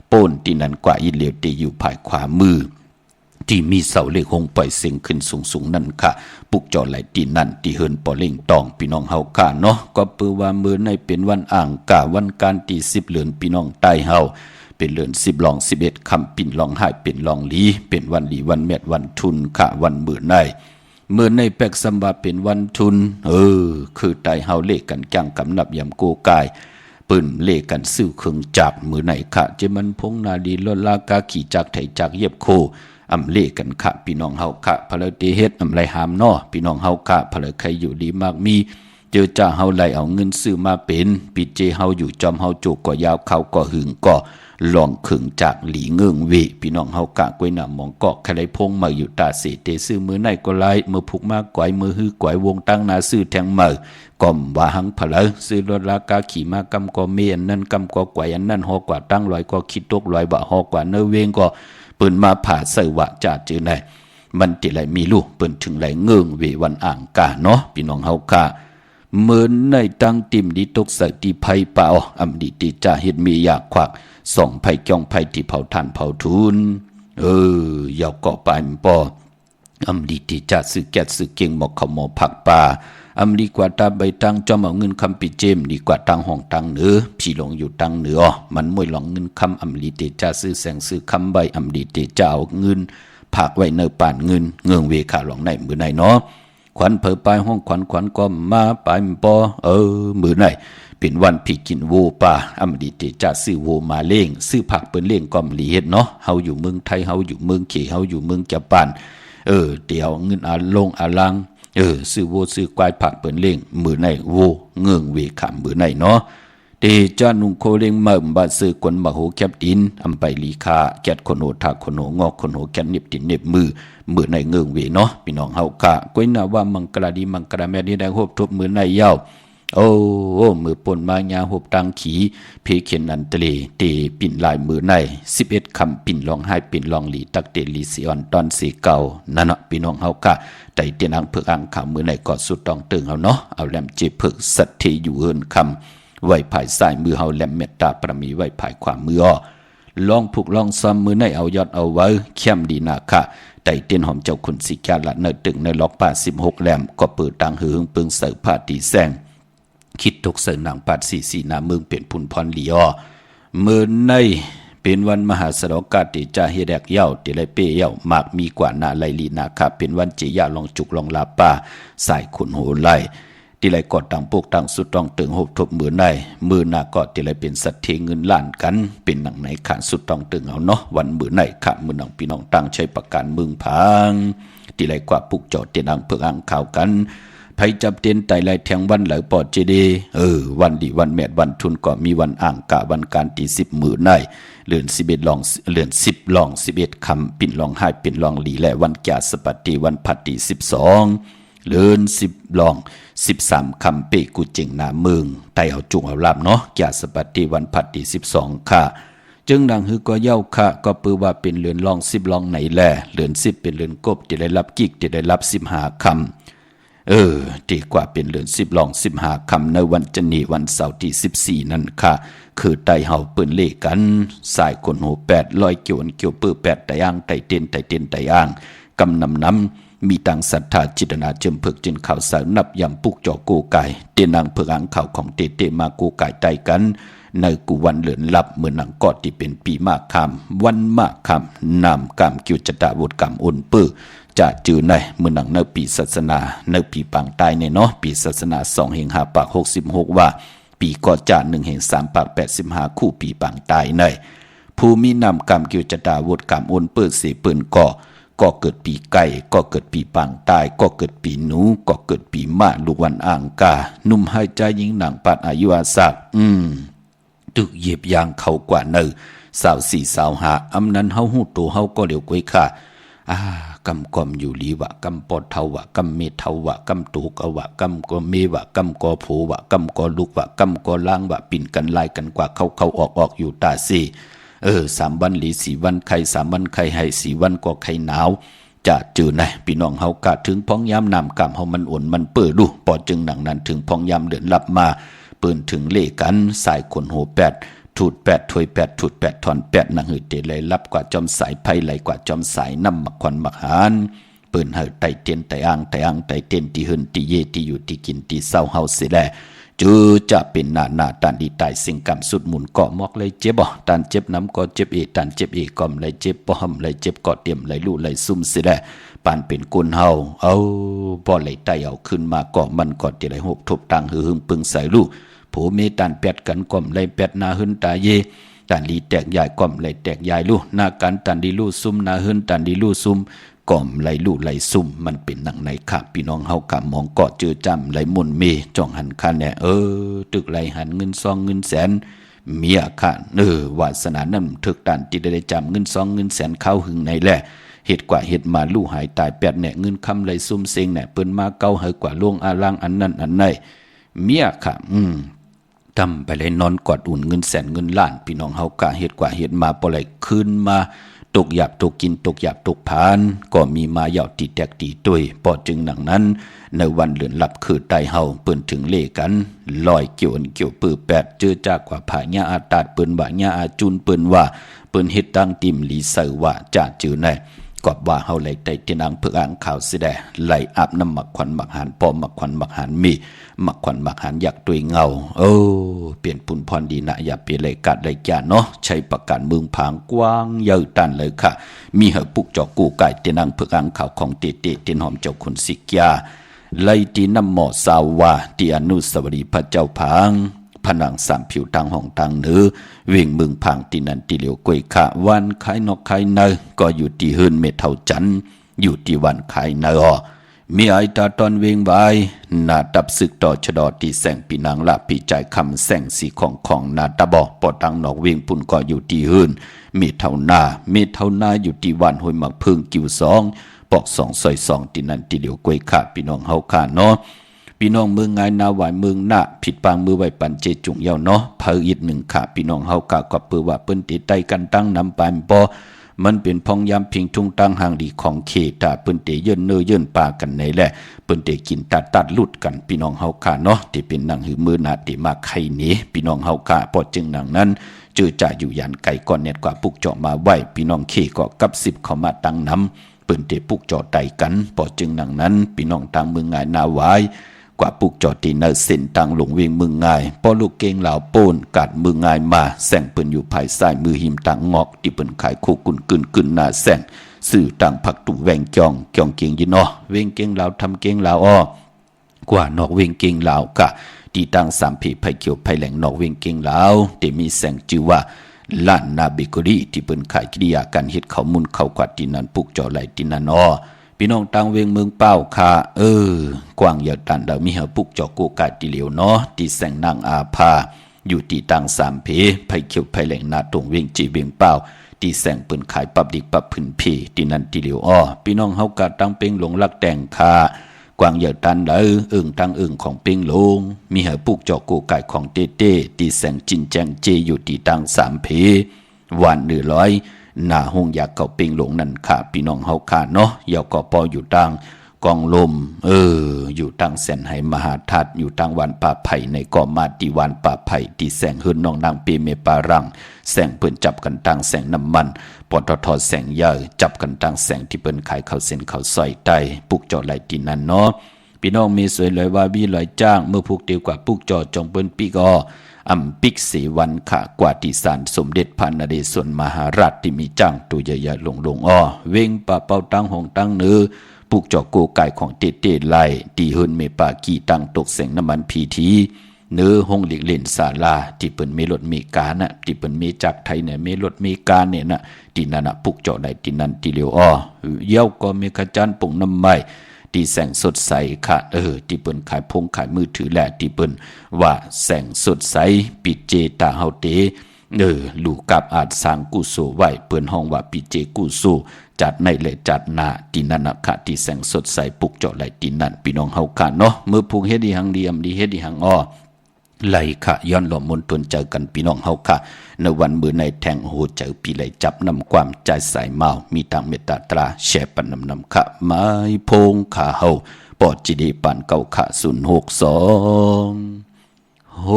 Speaker 3: โป้นตีนั้นกว่าอีเหลียวตีอยู่ภายขวามือที่มีเสาเหล็กหงปล่อยเสียงขึ้นสูงนั่นค่ะปุกจอไหลตีนั่นตีเฮินปอเล่งตองพี่น้องเฮาค่ะเนาะก็เปือว่ามือในเป็นวันอ่างกาวันการตี10เดือนพี่น้องใต้เฮาเป็นเดือน10ลอง11คำปิ่นลองหายเป็นลองลีเป็นวันลีวันแมดวันทุนค่ะวันมือในแปกสัมบาเป็นวันทุนคือไตเฮาเลขกันจังกำนับยำโกกายปืนเลขกันซื้อเครื่องจักรมือในค่ะเจมันพงนาดีลดลากาขี่จักไถจักเย็บโคอำเลกันค่ะพี่น้องเฮาค่ะพลเตเฮ็ดอำไรหามนอพี่น้องเฮาค่ะพลใครอยู่ดีมากมีเจอจ้าเฮาไหลเอาเงินซื้อมาเป็นปิเจเฮาอยู่จอมเฮาโจกก็ยาวเขาก็หึงก็ลองขึงจากหลีเงืองเวพี่น้องเฮากะกวยหน้ามองเกาะใครพงมาอยู่ตาเสเตซื้อมือในก็ไล่มือผูกมากกวยมือฮื้อกวยวงตั้งนาซื้อแทงมือก่อมว่าหังผลซื้อรถลากาขี่มากำก็เมียนนั่นกำก็กวยอันนั่นฮอกว่าตั้งลอยก็คิดตกลอยบ่ฮอกว่าเนเวงก็ปืนมาผ่าใส่วะจ่าจือไหนมันติไหลมีลูกปืนถึงไหลเงืองเววันอ่างกาเนาะพี่น้องเฮากะเหมือนในตั้งติมดีตกใส่ตีไผ่เปล่าอำดีตีจ่าเฮ็ดมีอยากควักส่องไผ่จ้องไผ่ที่เผาทานเผาทุนยาวเกาะปลายปออำดีตีจ่าซื้อแก๊สซื้อเก่งหมอกขมอผักป่าอำดีกว่าตาใบตังจอมเอาเงินคำปิเจมดีกว่าตังห้องตังเหนือพี่หลงอยู่ตังเหนือมันมวยหลงเงินคำอำดีตีจ่าซื้อแสงซื้อคำใบอำดีตีจ่าเอาเงินผักไว้เนอป่านเงินเงืองเวขาหลงในมือในเนาะขวัญเผอปลายห้องขวัญก็มาปลายปอมือในเป็นวันพี่กินโวป่าอำดีเตจ่าซื้อโวมาเล่งซื้อผักเปิ้นเล่งก็มลีเฮ็ดเนาะเฮาอยู่เมืองไทยเฮาอยู่เมืองเขเฮาอยู่เมืองญี่ปุ่นเดี๋ยวเงินอาลงอาลังซื้อโวซื้อกวายผักเปิ้นเล่งมือในโวเงืองเวขามมือในเนาะเตจ้านุงโคเล่งมาบาซื้อกวนมาโหแคบดินอำไปลีคาแกดคนโหทาคนโหงอกคนโหแกนเน็บตินเน็บมือในเงืองเวเนาะพี่น้องเฮากะก้อยนาว่ามังกราดีมังกราแม่นี่ได้โฮบทบมือในยาวมือปนมายาหบตังขีเพเขียนนันตะเลเตปิ่นลายมือใน11คำปิ่นลองให้ปิ่นลองหลีตักเตลีสิออนตอนสีเก่านั่นเนาะพี่น้องเฮากะไตเตียนอังเพิกอังขามือในกอดสุดต้องตึงเฮาเนาะเอาแหลมเจเพิกสัตเทอยู่เฮินคำไว้ภายซ้ายมือเฮาแหลมเมตตาประมีไว้ภายขวามือลองผูกลองซ้ำมือในเอายอดเอาไว้เข้มดีนาค่ะไตเตียนหอมเจ้าคุณสิกาละเนตึงในล็อกป่า16แหลมก็เปิดตังหือปึงเสือผ้าตีแซงคิดตกเสนางปัดสีนาเมืองเป็นพุนพรลีเมื่อในเป็นวันมหาสรกาติจาเฮแดกเย้าติไรเป้เย้ามากมีกว่านาไลลีนาคาเป็นวันเจียลองจุกลองลาป่าสายขุนโหไลติไรกอดต่างพวกต่างสุดต้องตึงหบทบมือในมือนาก็ติไรเป็นสัตเทเงินล้านกันเป็นหนังไหนขาสุดต้องตึงเอาเนาะวันมือในขามือหนังพี่น้องตั้งใช้ประกันมึงพังติไรกว่าปุกจอดเตียนังเพื่ออ่างข่าวกันไผจับเต้นไตไหลแทงวันไหลปอดเจดีวันดีวันแมดวันทุนก็มีวันอ่างกะวันการตี10มือในเลือน11ลองเลือน10ลอง11คำปิ่นลองให้ปิ่นลองหลีและวันแก่สปัตติวันพัตติ12 เลิน10ลอง13คำเปกูเจงหน้าเมืองไต่เอาจุงเอาลาบเนาะยาสปัตติวันพัดที่12ค่ะจึงดังฮือก็เย้าค่ะก็ปือว่าเป็นเรือนลอง10ลองไหนแลเรือน10เป็นเรือนกบที่ได้รับกิกที่ได้รับ15คำดีกว่าเป็นเรือน10ลอง15คำในวันจันทร์วันเสาร์ที่14นั่นค่ะคือไต่เฮาเปิ้นเลกันสายคนหู8ลอยเกี่ยวเกี่ยวปื้อ8ไต่ย่างไต่เต้นไต่เต้นไต่ย่างกำนำน้ำมีตังศรัทธาจิตนาเจิมเพิกจินข่าวสารนับยำปุกจอกูไก่เตนางเพิกอังข่าวของเตเตมากูไก่ไต่กันในกูวันเหลือนลับเมื่อนังกอดที่เป็นปีมากคำวันมากคำนำกรรมกิวจตาวุฒกรรมอุ่นปื้อจะจือในเมื่อนังในปีศาสนาในปีปังตายในเนาะปีศาสนา2 แห่ง5 ปาก 66ว่าปีก่อจ่า1 แห่ง3 ปาก 85คู่ปีปังตายในภูมินำกรรมกิวจตาวุฒกรรมอุ่นปื้อเสปืนก่อก็เกิดปีไก่ก็เกิดปีปังตายก็เกิดปีหนูก็เกิดปีมะลูกวันอ่างกานุ่มหายใจยิงหนังปัดอายุอาศักตึกเหยียบยางเขากว่าเนอ24 25อำนั้นเฮาฮู้ตัวเฮาก็เหลียวกวยค่ะกำกอมอยู่ลีวะกำปอดเทาวะกำเมเทาวะกำตูกะวะกำกอเมวะกำกอโผวะกำกอลุกวะกำกอล้างวะปิ่นกันลายกันกว่าเข้าออกอยู่ตาซี3 วันหลี4 วันไข่3 วันไข่ให้4 วันก็ไข่หนาวจะจือไหนพี่น้องเฮากะถึงพ้องยามน้ำกำเฮามันอ่นมันเปื้อดูปอจึงหนังนั้นถึงพ้องยามเดือนลับมาเปิ้นถึงเลกันสายคนโห8ถูด8ถวย8ถูด8ถอน8หนังหืดเตเลยรับกว่าจอมสายไผไหลกว่าจอมสายน้ำมักควันมักหานเปิ้นเฮาไตเตียนไตอ่างไตเตียนที่หึนที่เยที่อยู่ที่กินที่เศร้าเฮาสิแลจือจะเป็นหน้าตันดีตายสิ่งกรรมสุดหมุนเกาะมอกเลยเจ็บบ่ตันเจ็บน้ำก็เจ็บตันเจ็บกอมเลยเจ็บบ่หำเลยเจ็บก็เตรียมเลยลู่เลยซุ่มสิแลปานเป็นกุนเฮาบ่เลยไตเอาขึ้นมาก็มันก็จะได้หบทบตังหือหึงปึงใส่ลู่ผู้เมตันแปดกันกอมเลยแปดนาหึนตาเยตันลีแตกใหญ่กอมเลยแตกใหญ่ลู่หน้ากันตันดีลู่ซุ่มนาหึนตันดีลู่ซุ่มก่อมไหลลู่ไหลซุ่มมันเป็นหนังในขาพี่น้องเฮากะมองเกาะเจอจำไหลมนเมจ่องหันคันเนี่ยตึกไหลหันเงิน2 เงินแสนเมียค่ะวาสนานั่นถึกตันที่ได้จำเงิน2 เงินแสนเข้าหึงในแหละเหตุกว่าเหตุมาลู่หายตายแปดเนี่ยเงินคำไหลซุ่มเซ็งเนี่ยเปิ้นมาเก้าเฮกว่าล่วงอาลังอันนั้นอันไหนเมียค่ะทำไปเลยนอนกอดอุ่นเงินแสนเงินล้านพี่น้องเฮากะเหตุกว่าเหตุมาปล่อยคืนมาตกหยาบตกกินตกหยาบตกผานก็มีมาเหยาตีแตกตีตุยปอจึงหนังนั้นในวันเหลือนหลับคือไตเฮาเปิ้นถึงเลกันลอยเกี่ยวปื้อ8เจอจากกว่าผาญาอาตาดเปิ้นว่าญาอาจุนเปิ้นว่าเปิ้นเฮ็ดตั้งติ่มลีเซอว่าจะจือในกอบว่าเฮาไหลไตที่นางเพื่ออ่างข่าวสิแดไหลอาบน้ำหมักควันหมักหานปอมหมักควันหมักหานมีหมักควันหมักหานอยากตุยเงาเปลี่ยนปุ่นพรดีนะอย่าเปลี่ยนเลยกัดเลยจ้าเนาะใช้ประกาศเมืองผางกว้างเยอะตันเลยค่ะมีเหปุกจอกูไก่ที่นางเพื่ออ่างข่าวของเตเตียนหอมเจ้าคุณสิกยาไลตีน้ำหมอสาวาที่อนุสาวรีย์พระเจ้าผางผนังสามผิวตังห้องตังเนื้อเวียงเมืองพังตีนันตีเหลียวกวยขะวันขายนกขายเนยก็อยู่ที่หืนเมเท่าจันอยู่ที่วันขายเนยมีไอตาตอนเวียงไว้นาตับศึกต่อชะดอที่แสงปีนางละปีใจคำแสงสีของนาตาบอปอตังนอกเวียงปุ่นก็อยู่ที่หืนเมเท่านาอยู่ที่วันห้วยหมักพึ่งกิ้ว2ปอก2ซอย2ตีนันตีเหลียวกวยขะพี่น้องเฮาขาเนาะพี่น้องเมืองไงนาหวายเมืองหน้าผิดปางมือไว้ปันเจจุงเยาเนาะเผยอีก1ค่ะพี่น้องเฮากะก็เปือว่าเปิ้นติไตกันตั้งนำปานปอมันเป็นพองยามพิงทุ่งตั้งห่างดีของเขตาเปิ้นเตเยินเนอเยินปากันในแหละเปิ้นเตกินตัดลุดกันพี่น้องเฮากะเนาะที่เป็นนางหือมือหน้าติมาไข่หนีพี่น้องเฮากะปอจึงนางนั้นเจอจ่าอยู่ยันไก่ก่อนเน็ดกว่าปุกเจาะมาไว้พี่น้องเขก็กับ10เข้ามาตั้งนำเปิ้นเตปุกเจาะไตกันปอจึงนางนั้นพี่น้องตั้งเมืองไงนาหวายกว่าปุกจอตีเนอเส้นตังหลงเวียงเมืองง่ายพอลูกเก่งเหล่าโปนกัดเมืองง่ายมาแสงเปิ้นอยู่ภายซ้ายมือหิมตังงอกที่เปิ้นขายโคกุนกึนหน้าแสงสื่อตังผักตุแวงจองเก่งยินเนาะเวียงเก่งเหล่าทำเก่งเหล่าอ้อกว่านอกเวียงเก่งเหล่ากะที่ตั้ง3ผีไผเขียวไผแหลงนอกเวียงเก่งเหล่าแต่มีแสงจื่อว่าล้านนาเบเกอรี่ที่เปิ้นขายกิริยาการเฮ็ดข้าวมุนข้าวกวาดที่นั้นปุกจอไหลที่นั้นอ้อพี่น้องตังเวียงเมืองเป้าค่ะกว้างยาวตันดาวมีเหปุกจอกโกกาติเหลียวเนาะที่แสงนางอาภาอยู่ที่ตัง3เพไผเขียวไผแหลงนาตรงเวียงจีเวียงเป้าที่แสงเปิ้นขายปับดิกปับพื้นเพที่นั่นติเหลียวอ้อพี่น้องเฮากะตังเป็งหลงรักแต่งค่ะ กวางเหยื่อตันเหลออึ่งตังอึ่งของปิงลงมีเหอปุกจอกกูไก่ของเต้เต้ตีแสงจินแจงเจอยู่ตีตัง3 เพวัน100หน้าห้องอยากเก่าปิงหลงนั่นค่ะพี่น้องเฮาค่ะเนาะยาวก็ปออยู่ตังกองลมอยู่ตังแสนไหมหาทัดอยู่ตังวันป่าไผ่ในก่อมาตีวันป่าไผ่ตีแสงหืนน้องนางเปเมปารังแสงเปิ้นจับกันตังแสงน้ำมันปตทแสงยาจับกันตังแสงที่เปิ้นขายข้าวเส้นข้าวซอยไตปุกจอไหลตีนั่นเนาะพี่น้องมีสวยเลยว่าวีลอยจ้างเมื่อพวกเดียวกว่าปุกจอจงเปิ้นปีกอำปิกสีวันขะกว่าที่ศาลสมเด็จพระนเรศวรมหาราชที่มีจ้างตัวใหญ่ๆลงเว้งป่าเป่าตั้งหงตั้งเนื้อปุกจอกโกไก่ของเตเตไลตีหืนเมปากีตั้งตกแสงน้ำมันพีทีเนื้อห้องหลีกเล่นศาลาที่เปิ้นมีรถมีกาน่ะที่เปิ้นมีจากไทยเนี่ยมีรถมีกาเนี่ยน่ะที่นั่นน่ะปุกจอได้ที่นั่นที่เลียวเย้าก็มีขจันปุ่งน้ำไม้ที่แสงสดใสค่ะที่เปิ้นขายพงขายมือถือแหละที่เปิ้นว่าแสงสดใสปิเจตาเฮาเตลูกกับอาจสร้างกุโสไว้เปิ้นห้องว่าปิเจกุโสจัดในและจัดหน้าที่นั่นน่ะค่ะที่แสงสดใสปุกเจาะไหลที่นั่นพี่น้องเฮาค่ะเนาะมือผูกเฮ็ดดีหังดีอำดีเฮ็ดดีหังไหลค่ะย้อนหล่อมนตนเจอกันพี่น้องเฮาค่ะในวันมื้อในแทงโหเจอพี่ไหลจับนำความใจใส่เมามีทางเมตตาตราแช่ปันนำค่ะไม้พงขาเฮาปอดจิดีปันเก่าค่ะ062 649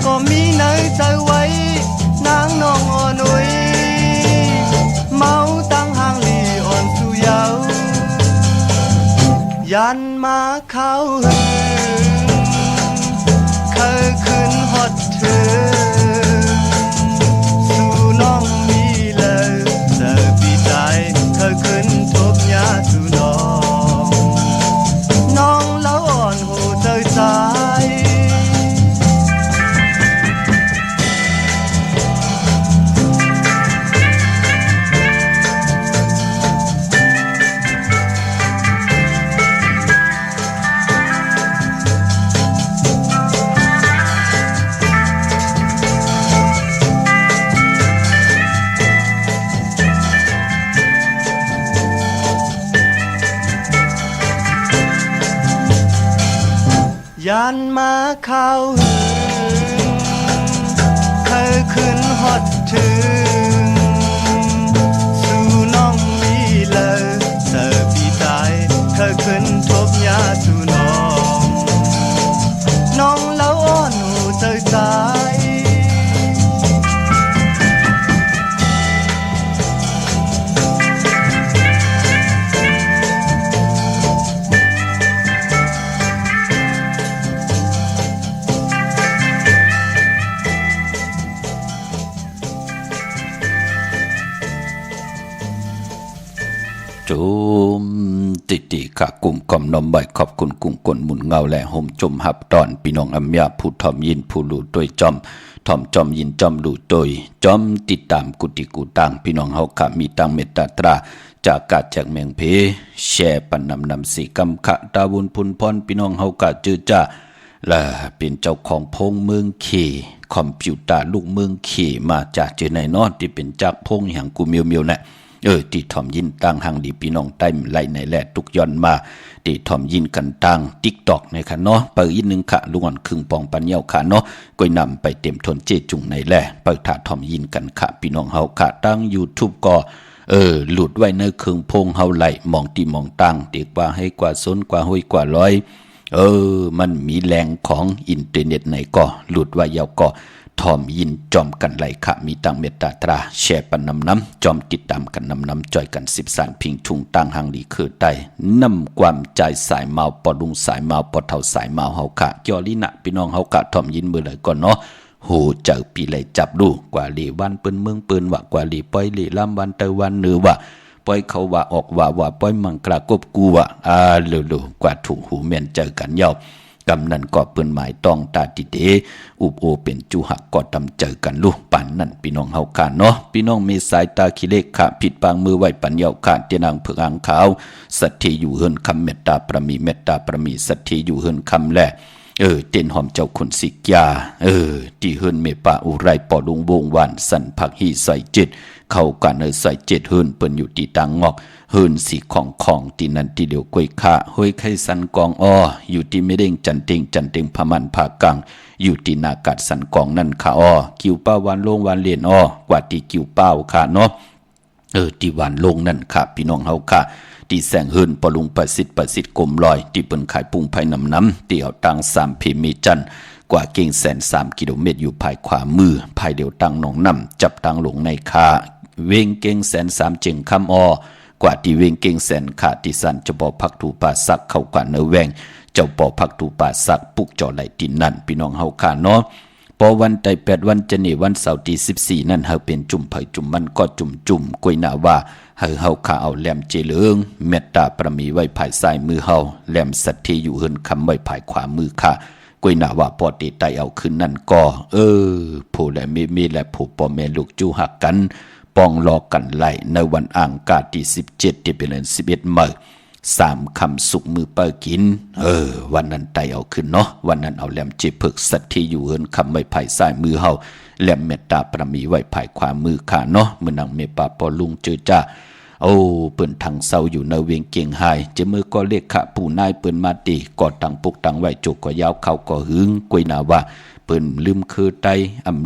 Speaker 4: ก็มีเนยใจไว้นางน้องอ่อนนุยเมาตั้งห่างลีอ่อนสู่เยายันมาเข้าเคยขึ้นฮอดเธอสู่น้องมีเลยเจอปีใจเคยขึ้นทบยาสู่น้องแล้วอ่อนหูเจอใจยันมาเข้าเคยขึ้นฮอดถึงสู่น้องมีเลยเจอพี่ตายเคยขึ้นทบยาสู่น้องแล้วอ่อนหูเจอใจ
Speaker 3: ติค่ะกลุ่มกอมนมใบขอบคุณกลุ่มกลหมุนเงาและห่มจมหับตอนพี่น้องอัมยาผู้ทอมยินผู้หลู่โดยจอมทอมจอมยินจอมหลู่โดยจอมติดตามกุฏิกูตังพี่น้องเฮาค่ะมีตังเมตตาตราจากกาดจากเมืองเพแช่ปันนำสีกำขะตาบุญพุนพรพี่น้องเฮากะจื้อจ้าและเป็นเจ้าของพงเมืองเขคอมพิวเตอร์ลูกเมืองเขมาจากเจในนอที่เป็นจากพงอย่างกูเมียวๆน่ะที่ทอมยินตั้งหังดีพี่น้องใต้ไหลในแหละทุกย้อนมาที่ทอมยินกันตั้ง TikTok ในค่ะเนาะเปิดอีกนึงค่ะลุงอ่อนครึ่งปองปันเหี่ยวค่ะเนาะก้อยนำไปเต็มทนเจจุงในแหละเปิดถาทอมยินกันค่ะพี่น้องเฮาค่ะตั้ง YouTube ก็หลุดไว้ในครึ่งพงเฮาไหลมองตีมองตั้งเด็กว่าให้กว่าซนกว่าห้อยกว่าร้อยมันมีแรงของอินเทอร์เน็ตไหนก็หลุดไว้ยาวก็ ทอมยินจอมกันไหลค่ะมีตังเมตตาตราแชร์ปันน้ำจอมติดตามกันน้ำจอยกันสิบสานพิงทุงตั้งหังดีคือใต้นำความใจสายเมาปอดุงสายเมาปอเท่าสายเมาเฮาค่ะยอลินะพี่น้องเฮาค่ะทอมยินมือเลยก่อนเนาะโหเจอปีไหลจับดูกว่าหลีวันเปิ้นเมืองเปิ้นว่ากว่าหลีป้อยหลีลำวันเตวันเนือว่าป้อยเขาว่าออกว่าป้อยมังกรากบกูว่าเร็วๆกว่าถูกหูเมียนเจอกันยาวกำนันก็เปิ้นหมายต้องตาติเดอุบโอเป็นจูหักก็ตำเจอกันลูกป่านนั่นพี่น้องเฮาค่ะเนาะพี่น้องมีสายตาขี้เล็กค่ะผิดปางมือไหวปัญญาค่ะเตียนางเผือกอ่างขาวสัตย์อยู่เฮินคำเมตตาประมีเมตตาประมีสัตย์อยู่เฮินคำแลเต้นหอมเจ้าคนสิกยาที่เฮินเมปาอุไรปอลุงวงวันสันผักหีใส่จิตเข้ากันใส่เจ็ดเฮินเปิ้นอยู่ที่ตังงอกเฮินสีของที่นั่นที่เดียวกวยขาห้อยไข่สันกองอ้ออยู่ที่ไม่เด้งจันเต็งพมันผากังอยู่ที่นากัดสันกองนั่นขาอ้อกิวเป้าวันลงวันเลียนอ้อกว่าที่กิวเป้าขาเนาะที่วันลงนั่นค่ะพี่น้องเฮาค่ะที่แสงเฮินปลุงประสิทธิ์กลมลอยที่เปิ้นขายปุงภายน้ำที่เอาตัง3เพมีจันกว่าเก่ง103กิโลเมตรอยู่ภายขวามือภายเดียวตังหนองน้ำจับตังหลงในคาเวงเก่ง103เจงคำอ้อกว่าที่เวงเก่ง100ขาที่สันจะบ่พักถูป่าสักเข้ากว่าเนแวงเจ้าบ่พักถูป่าสักปุกจ่อไหลตินนั่นพี่น้องเฮาค่ะเนาะพอวันใด8วันจะนี่วันเสาร์ที่14นั่นเฮาเป็นจุ่มไผจุ่มมันก็จุ่มกวยหน้าว่าเฮาขาเอาแหลมเจเลิงเมตตาประมีไว้ภายซ้ายมือเฮาแหลมสัตย์ที่อยู่เฮินคำไว้ภายขวามือค่ะกวยหน้าว่าปอติไตเอาขึ้นนั่นก็ผู้และมีและผู้พ่อแม่ลูกจูหักกันปองรอกันไหลในวันอังคารที่17ที่เป็นเดือน11มื้อ3คำสุกมือเปิดกินวันนั้นไตเอาขึ้นเนาะวันนั้นเอาแหลมเจพึกสัตย์ที่อยู่เฮินคำไว้ภายซ้ายมือเฮาแหลมเมตตาประมีไว้ภายขวามือค่ะเนาะมื้อนังเมปาปอลุงเจอจ้าเปิ้นทางเศร้าอยู่ในเวียงเกียงไฮจะมือก็เลขขะผู้นายเปิ้นมาตีกอดตังปุกตังไว้จุกก็ยาวเข้าก็หึงกวยหน้าว่าเปิ้นลืมคือไต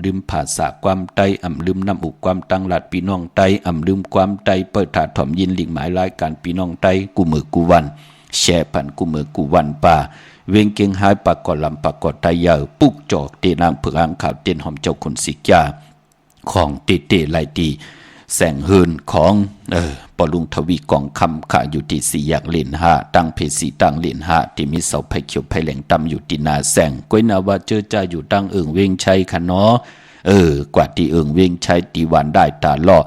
Speaker 3: ลืมภาษาความไตลืมน้ำอุกความตังหลัดพี่น้องไตลืมความไตเปิดถาถ่อมยินหลิงหมายรายการพี่น้องไตกูมือกูวันแช่พันกูมือกูวันป่าเวียงเกียงไฮปากกอลำปากกอไตยาวปุกจอกเตนางเผือกอ่างขาวเต้นหอมเจ้าคนสิกยาของเตไลตีแสงเฮินของปลุงทวีกองคำขาอยู่ที่4แยกเลน5ตั้งเพสีตั้งเลน5ที่มีเสาไผ่เขียวไผ่แหลงต่ำอยู่ที่นาแสงกวยนาว่าเจอจ้าอยู่ตั้งเวียงชัยค่ะเนาะกว่าที่เวียงชัยตีวันได้ตาล่อ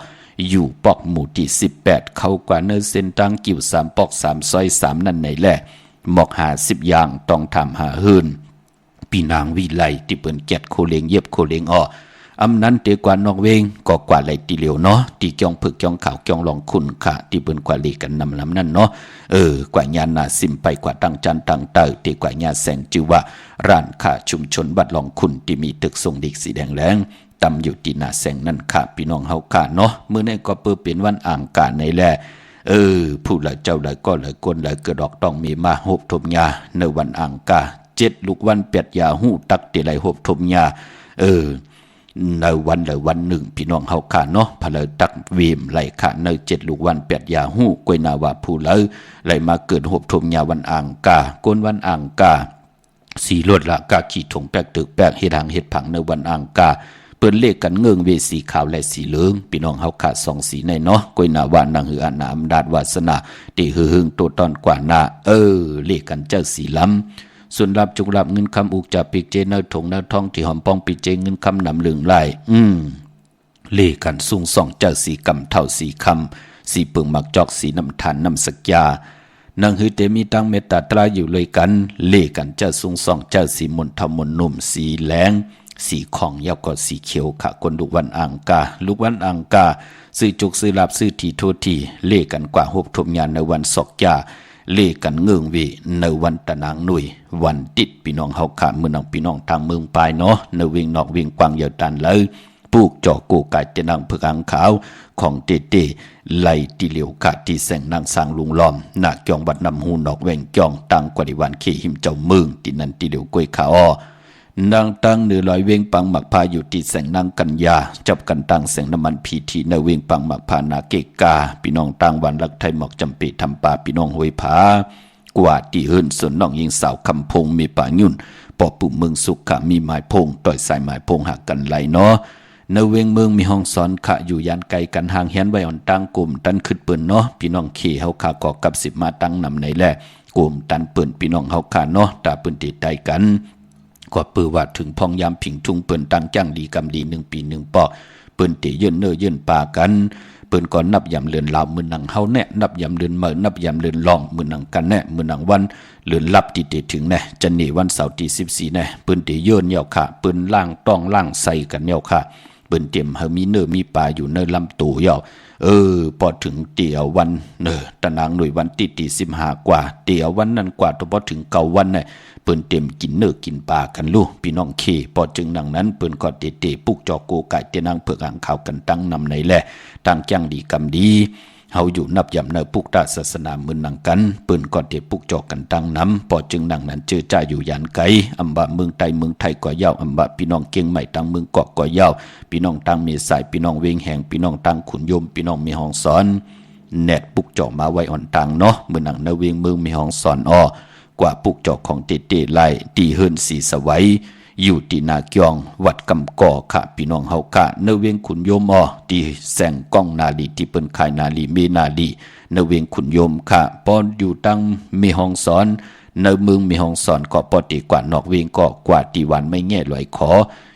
Speaker 3: อยู่ปอกหมู่ที่18เข้ากว่าเนเส้นตั้งกิ่ว3ปอก3ซอย3นั่นไหนแหละหมอก50อย่างต้องทำหาเฮินปีนางวิไลที่เปิ้นแกดโคเลงเย็บโคเลงอ้อนั้นเตกว่านอกเวงก็กว่าไหลตีเหลียวเนาะตีจ้องผึกจ้องขาวจ้องลองคุณค่ะที่เปิ้นกว่าลีกันนำลำนั่นเนาะกว่าญาณนาซิมไปกว่าตั้งจันตั้งเตอตีกว่าญาแสงจือว่าร้านค้าชุมชนบัดลองคุณที่มีตึกทรงดิกสีแดงแรงตำอยู่ที่นาแสงนั่นค่ะพี่น้องเฮาค่ะเนาะมื้อนี้ก็เปิดเป็นวันอ่างกาในแลผู้หลายเจ้าหลายก็หลายคนหลายกระดอกต้องมีมาโหบทมยาในวันอ่างกา7ลูกวัน8ยาหู้ตักติไหลโหบทมยาในวันหนึ่งพี่น้องเฮาค่ะเนาะพะเลยตักเวียมไหลค่ะใน7ลูกวัน8ยาหู้กวยนาว่าผู้เลยไหลมาเกิดโหบทมยาวันอ่างกาก้นวันอ่างกาสีรถละกาขี่ถงแปกตึกแปกเฮ็ดหางเฮ็ดผังในวันอ่างกาเปิ้นเลขกันเงิงเวสีขาวและสีเหลืองพี่น้องเฮาขาด2สีในเนาะกวยนาว่านางหืออานาอำนาจวาสนาติหึงโตตอนกว่าหน้าเลขกันเจ้าสีล้ำส่วนรับจุกรับเงินคำอุกจับปีกเจเนอถงเนอทองที่หอมปองปีเจเงินคำนำเหลืองไหลเลขกันสูงส่องเจ้าสีกำเท่าสีคำสีเปิงมักจอกสีน้ำทานน้ำสักยานางหือเตมีตั้งเมตตาตราอยู่เลยกันเลขกันเจ้าสูงส่องเจ้าสีมนทมนนุ่มสีแหลงสีของยาวกว่าสีเขียวค่ะคนลูกวันอังกาลูกวันอังกาซื้อจุกซื้อลาบซื้อทีโททีเลขกันกว่าหบทมยานในวันศอกยาเลกันเงืองวีในวันตะนางหนุ่ยวันติดพี่น้องเฮาขาเมืองน้องพี่น้องทางเมืองปลายเนาะในเวียงนอกเวียงกวางเยาวตันเลยปลูกจอกกูกายเตนังเผือกอังขาวของเตไหลติเหลียวขาดที่แสงนางสร้างลุงล้อมหนักจองบัดนำหูนอกแวงจองตังกว่าดิวันขี้หิมเจ้าเมืองที่นั่นติเหลียวกล้วยขาวนางตั้งเนื้อลอยเวียงปังหมักพาอยู่ที่แสงนางกัญญาจับกันตั้งแสงน้ำมันพีทีในเวียงปังหมักพานาเกกาพี่น้องตั้งวันรักไทยหมอกจำปีทำป่าพี่น้องห้วยผากว่าที่เฮินส่วนน้องยิงสาวคำพงมีป่ายุ่น ปอปุ่มเมืองสุขะมีหมายพงต่อยสายหมายพงหักกันไหลเนาะในเวียงเมืองมีห้องสอนขะอยู่ยานไกลกันห่างเฮียนไว้อ่อนตั้งกลุ่มตันขึ้นเปิ้นเนาะพี่น้องขี่เฮาขาก่อกับ10มาตั้งนำในแลกลุ่มตันเปิ้นพี่น้องเฮาขาเนาะตาเปิ้นติดใจกันก็ปือว่าถึงพองยามผิงทุงเปิ้นตั้งจ้างดีกำดี1ปี1ปอเปิ้นติเยินเนอเยินปากันเปิ้นก่อนนับยามเลือนลาวมื้อนังเฮาแน่นับยามเลือนมื้อนับยามเลือนลองมื้อนังกันแน่มื้อนังวันเลือนลับติถึงแน่จันนี่วันเสาร์ที่14แน่เปิ้นติเยินเหี่ยวค่ะเปิ้นล่างต้องล่างใส่กันเหี่ยวค่ะเปิ้นเตรียมเฮามีเนื้อมีปลาอยู่ในลำตู้เหี่ยวพอถึงเตียววันตะนางหน่วยวันตี15กว่าเตียววันนั้นกว่าพอถึงเก่าวันน่ะเปิ้นเต็มกินเนื้อกินปลากันลูพี่น้องเคพอจึงดังนั้นเปิ้นก็เตปุกจอโกไก่เตนางเผือกหางขาวกันตั้งนำในแลตั้งจังดีกำดีเฮาอยู่นับยำในปุกตาศาสนามื้อนังกันเปิ้นก็เตปุกจอกันตั้งนำพอจึงดังนั้นเจอจ่าอยู่ยานไกอำบะเมืองไทยก็ยาวอำบะพี่น้องเกียงใหม่ตั้งเมืองเกาะก็ยาวพี่น้องตั้งเมษายพี่น้องเวงแหงพี่น้องตั้งขุนยมพี่น้องมีห้องสอนแนดปุกจอมาไว้อ่อนตังเนาะมื้อนังในเวียงเมืองมีห้องสอนกว่าปุกจอกของเตไลตีเฮิรนสีสวัยอยู่ตีนาเกียงวัดกำก่อค่ะพี่น้องเฮากะเนเวียงขุนโยมตีแสงก้องนาลีที่เปิ้นขายนาลีเมนาลีเนเวียงขุนโยมค่ะปอนอยู่ตั้งมีห้องสอนในเมืองมีห้องสอนก็ปอตีกว่านอกเวียงก็กว่าตีวันไม่แง่ลอยขอ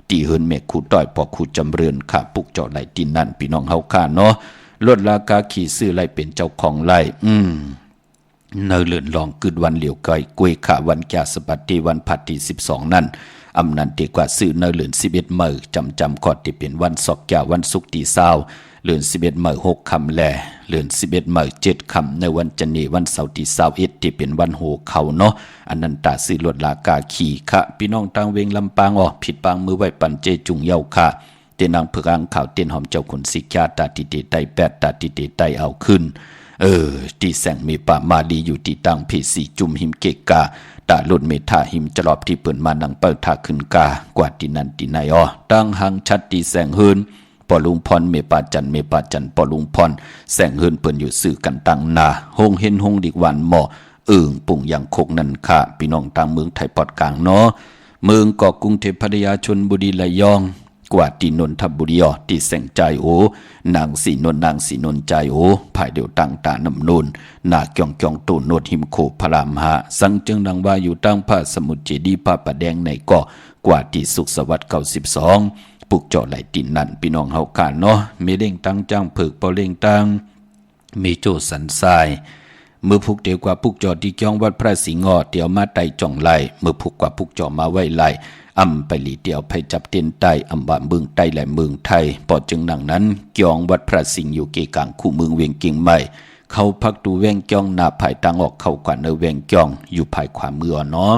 Speaker 3: ตีเฮิรนเมฆคูต้อยพอคูจำเรือนค่ะปุกจอไหลตีนั่นพี่น้องเฮาค่ะเนาะลดราคาขี่ซื้อไล่เป็นเจ้าของไล่เนเลื่อนลองกึดวันเหลียวไกลกวยขาวันแก่สปัตติวันผัดที่12นั่นอำนันตีกว่าซื้อเนเลื่อน11มื้อจำกอดที่เป็นวันศอกแก่วันศุกร์ที่20เลื่อน11มื้อ6ค่ำแลเลื่อน11มื้อ7ค่ำในวันจันทร์วันเสาร์ที่21ที่เป็นวันโหเขาเนาะอันนั้นตาซื้อลดราคาขี่ค่ะพี่น้องทางเวงลำปางผิดปางมือไว้ปันเจจุงเยาค่ะเตนางเผือกหางขาวเตียนหอมเจ้าขุนสิกาตาติเตไต8ตาติเตไตเอาขึ้นที่แสงมีป่ามาลีอยู่ที่ตั้งเพสีจุมหิมเกกาตาลุดเมธาหิมจรอบที่เปิดมานังเปิดทาขึ้นกากว่าที่นั่นที่ไหนตั้งหังชัดที่แสงเฮินปอลุงพรเมปาจันปอลุงพรแสงเฮินเปิ่นอยู่สื่อกันตั้งนาหงเห็นหงดิกวันหมอปุ่งอย่างโคกนันค่ะพี่น้องต่างเมืองไทยปอดกลางเนาะเมืองเกาะกรุงเทพพัทยาชลบุรีระยองกว่าที่นนทบุรีที่แสงใจนางสีนนใจภายเดียวตั้งตานำนูนนาเกียงตูนโนดหิมโคพรามหาสังจึงดังว่าอยู่ตั้งพระสมุทรเจดีย์พระประแดงในเกาะกว่าที่สุขสวัสดิ์92ปุกเจาะไหลตินนั่นพี่น้องเฮากันเนาะมีเด้งตั้งจ้างเผิกปอเล่งตั้งมีโจสันทรายเมื่อพุกเดียวกว่าพุกจอดที่เกียงวัดพระสิงห์เตียวมาไตจ่องไหลเมื่อพุกกว่าพุกจอมาไว้ไหลไปหลีเดียวไปจับเตียนใต้บะเมืองใต้และเมืองไทยพอจึงดังนั้นเกียงวัดพระสิงห์อยู่เกกลางคู่เมืองเวียงเกียงใหม่เขาพักดูแวงเกียงหน้าภายตังออกเข้ากว่าเนแวงเกียงอยู่ภายขวามือเนาะ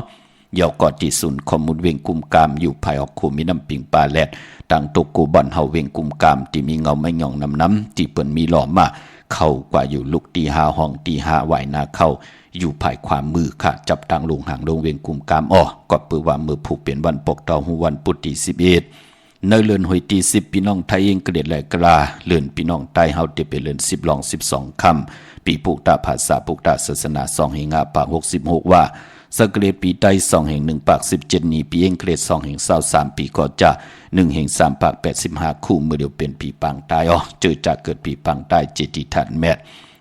Speaker 3: ยาวกอดที่ศูนย์ข้อมูลเวียงกุมกามอยู่ภายออกคู่มีน้ำปิงปลาแลดต่างตกกูบ่อนเฮาเวียงกุมกามที่มีเงาไม่หย่องน้ำที่เปิ้นมีหล่อมาเข้ากว่าอยู่ลุกตี5ห้องตี5ไหวนาเข้าอยู่ภายความมือค่ะจับตังลงหางลงเวียงกุมกามก็เปือว่ามือผูกเปลี่ยนวันปกต่อหูวันปุตติ11ในเลือนหอยตี10พี่น้องไทยเองเกลียดแหลกลาเลือนพี่น้องไทยเฮาจะเป็นเลือน10ลอง12คำปีปุกตาภาษาปุกตาศาสนา2แห่งปาก66ว่าสกเกลียดปีใต้2แห่ง1ปาก17นี้ปีเองเกลียด2แห่ง23ปีก็จะ1แห่ง3ปาก85คู่มือเดียวเป็นปีปังใต้เจอจากเกิดปีปังใต้เจติฐานแมท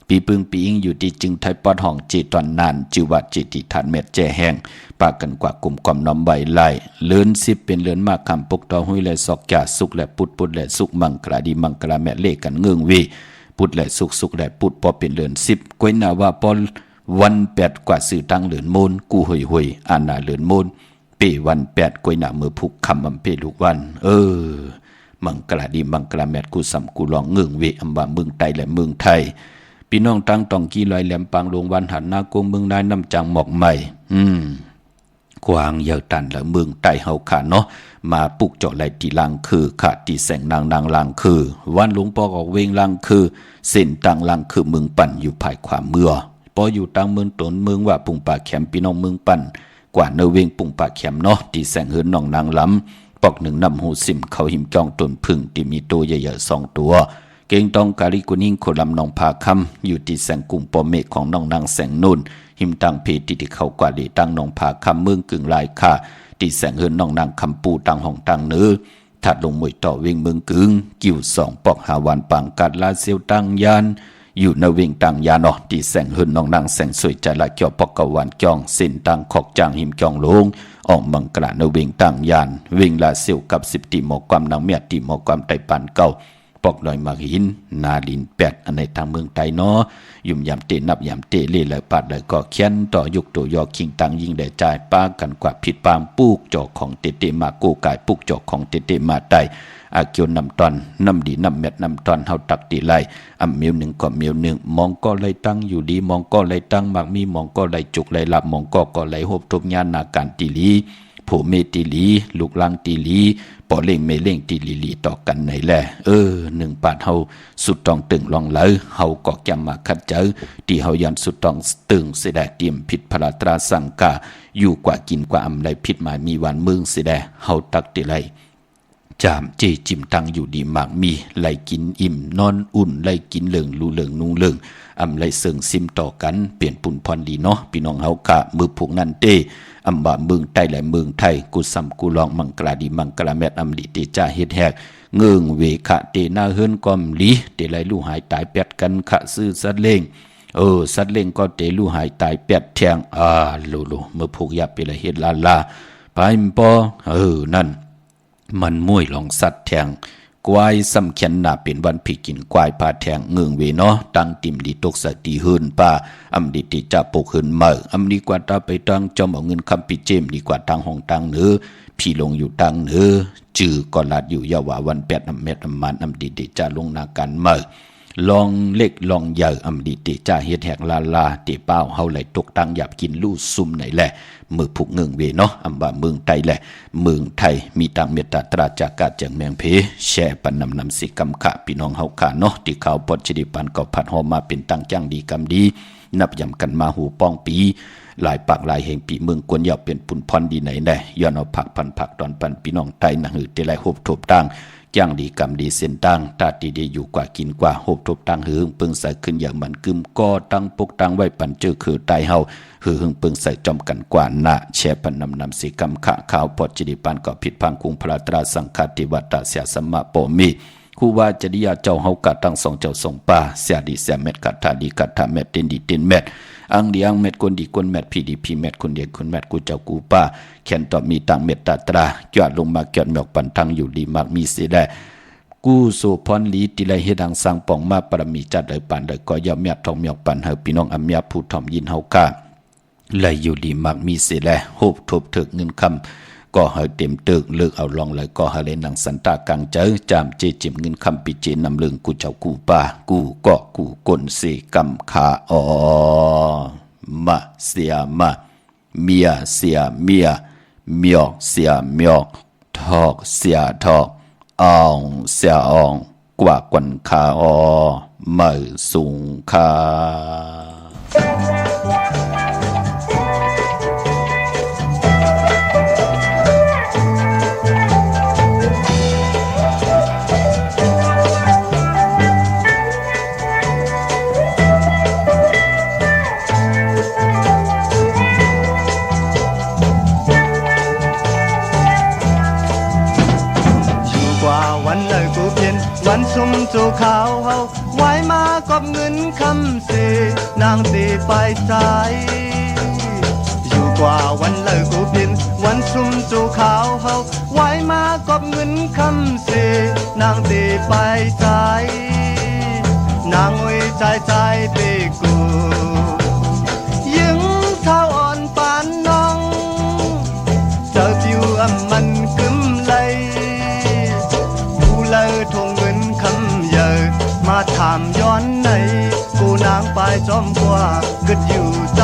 Speaker 3: ปีปึงปีอิงอยู่ที่จึงไทยปอดห้องเจตอนนานจิวัดเจติฐานเม็ดแจแห้งปากกันกว่ากลุ่มความน้อมใบไล่เลื่อน10เป็นเลื่อนมากคำปกตอห้อยและศอกจ่าสุกและปุดและสุกมังกราดีมังกราแม่เลขกันเงืองวีปุดและสุกและปุดพอเป็นเลื่อน10ก้อยนาว่าปอวัน8กว่าสื่อตั้งเลื่อนมูลกูหอยอานาเลื่อนมูลปีวัน8ก้อยนามือผูกคำอำเภอลูกวันมังกราดีมังกราแม่กูสำกูลองเงืองวีอำบาเมืองไทยและเมืองไทยพี่น้องตั้งตองกี้ลอยแหลมปางลงวันหันหน้ากงเมืองนายน้ำจังหมอกใหม่กวางเยาตันและเมืองใต้เฮาขาเนาะมาปุกเจาะไหลตีลังคือขาดตีแสงนางลังคือวันหลวงปอออกเวงลังคือเส้นตังลังคือเมืองปั่นอยู่ภายขวามือปออยู่ตั้งเมืองตนเมืองว่าปุงป่าแขมพี่น้องเมืองปั่นกว่าเนเวงปุงป่าแขมเนาะตีแสงเฮินน้องนางล้ำปอกหนึ่งนำหูสิมเขาหิมจองตนพึ่งที่มีตัวใหญ่ๆ2ตัว เก่งตองกาลิกุนิ่งโคลำนองพาคำอยู่ที่แสงกุ่งปอเมฆของน้องนางแสงนุ่นหิมตังเพติที่เขากว่าดีตั้งนองพาคำเมืองกึ่งลายค่ะที่แสงเฮินน้องนางคำปูตังห้องตังเนื้อถัดลงมวยต่อเวงเมืองกึ่งกิ่วสองปอกหาวันปังกัดลาเซียวตังยานอยู่ในเวงตังยานอที่แสงเฮินน้องนางแสงสวยใจละเกี่ยวปอกกวันจองเส้นตังขอกจางหิมจองลงออกมังกระในเวงตังยานเวงลาเซียวกับ10ตีหมอความนางเมียตีหมอความไตปันเก่าปอกลอยมาหินนาลินแปดอันในทางเมืองไทยเนาะยุ่มยำเตนับยำเตเล่เลยปาดเลยก็เขียนต่อยุกตัวยอคิงตังยิงได้จ่ายป้ากันกว่าผิดปามปูกจอกของเตเตมาโกกายปุกจอกของเตเตมาไตอาเกียวนำตอนนำดีนำเม็ดนำตอนเฮาตักตีไลอำเมียวหนึ่งก็เมียวหนึ่งมองก็ไลตั้งอยู่ดีมองก็ไลตั้งมากมีมองก็ไลจุกไลหลับมองก็ไลหบทุกญาณนาการตีลีผู้เมตีลีลูกลังตีลีปอเล่งเมเล่งตีลีต่อกันไหนแหละหนึ่งปาดเฮาสุดต้องตึงลองเลยเฮาก็จำมาคัดเจอที่เฮายันสุดต้องตึงเสดเตรียมผิดพระตราสังกาอยู่กว่ากินกว่าอำไรผิดหมายมีวันมึงเสดเฮาตักตีไลจามเจจิมตังอยู่ดีมากมีไลกินอิ่มนอนอุ่นไลกินเหลิงลูเหลิงนุ่งเหลิงอำไรเสิงซิมต่อกันเปลี่ยนปุ่นพรดีเนาะพี่น้องเฮากะมือผูกนั่นเตอำบะเมืองไทยและเมืองไทยกูซ้ำกูลองมังกลาดีมังกลาแมดอำลิเตจ่าเฮ็ดแหกเงื่งเวขะเตนาเฮิรนกอมลีเตไลลู่หายตายแปดกันขะซื้อสัตว์เล่งสัตว์เล่งก็เตลู่หายตายแปดแทงลูมือผูกยับไปเลยเฮ็ดลาไปมปอนั่นมันมวยลองสัตว์แทงกวายสำเขียนหนาเป็นวันผีกินกวายพาแทงเงืองเวเนาะตั้งติมดีตกสติหืนป่าอำดิติจะปกหืนเมื่ออำดีกว่าตาไปตั้งจอมเอาเงินคำปิเจมดีกว่าตั้งห้องตั้งเนื้อพี่ลงอยู่ตั้งเนื้อจื้อก่อนลาดอยู่ยาวาวัน8 อำเม็ดอำมันอำดิติจะลงนาการเมื่อลองเล็กลองใหญ่อำดิติจะเฮ็ดแหกลาเตเป้าเฮาไหลตกตั้งหยับกินลู่ซุ่มไหนแหละมือผูกเงืองเวเนาะอำว่าเมืองไทยแหละเมืองไทยมีต่างเมตตาตราจากกาจังแมงเพแช่ปันนำสิกำขะพี่น้องเฮาขาเนาะที่เขาปอดชดิปันก็ผัดหอมมาเป็นตังจังดีกำดีนับยำกันมาหูป้องปีหลายปากหลายแห่งปีเมืองกวนยาวเป็นปุ่นพรดีไหนแน่ย้อนเอาผักพันผักตอนปันพี่น้องไทยนะหือเตไลหบทบตังจังดีกำดีเส้นตังตาตีดีอยู่กว่ากินกว่าหบทบตังหือปึงใส่ขึ้นอย่างมันกึมก็ตั้งปกตั้งไว้ปันเจอคือไตเฮาหึงปึงใส่จอมกันกว่านะแช่ปันนำสิกำขะข่าวปอดจิดิปันก็ผิดพังคุงพระตราสังฆติวัตตาเสียสมะโปมีคู่ว่าจริยาเจ้าเฮากะตั้งสองเจ้าสองป่าเสียดีเสียเม็ดกัดทาดีกัดทาเม็ดเต็นดีเต็นเม็ดอังดีอังเม็ดคนดีคนเม็ดพี่ดีพี่เม็ดคนเดียคนเม็ดกูเจ้ากูป่าแขนต่อมีตังเม็ดตาตราจอดลงมาเกี่ยวหมอกปันทางอยู่ดีมากมีเสียได้กู้สู่พรลีติไลเฮดังสังปองมาปรมีจัดเลยปันเลยก็ยอมเมียทองเมียปันเฮาพี่น้องอำเมียผู้ทอมยินเฮากะเลยอยู่ดีมากมีเสียแลโหบทบถึกเงินคำก็เฮาเต็มตึกเลิกเอาลองเลยก็เฮาเล่นหนังสันตากังเจอจามเจจิมเงินคำปิเจนำเลืองกูเจ้ากูป่ากูก็กูกลเสกำขามาเสียมาเมียเสียเมียเมียเสียเมียทอกเสียทอกอ่องเสียอ่องกว่ากวนขาไม่สูงขา
Speaker 4: ชุ่มจูขาวเฮาไว้มากับเงินคำเสนางตีไปใจอยู่กว่าวันเลิกกูเพียนวันชุ่มจูขาวเฮาไว้มากับเงินคำเสนางตีไปใจนางไว้ใจเปกูยิงเท้าอ่อนปานน้องเจ้าจิวมันกึมเลยกูเลยทงเงินคำเยอะมาถามย้อนในกูนางไปจอมกว่ากึดอยู่ใจ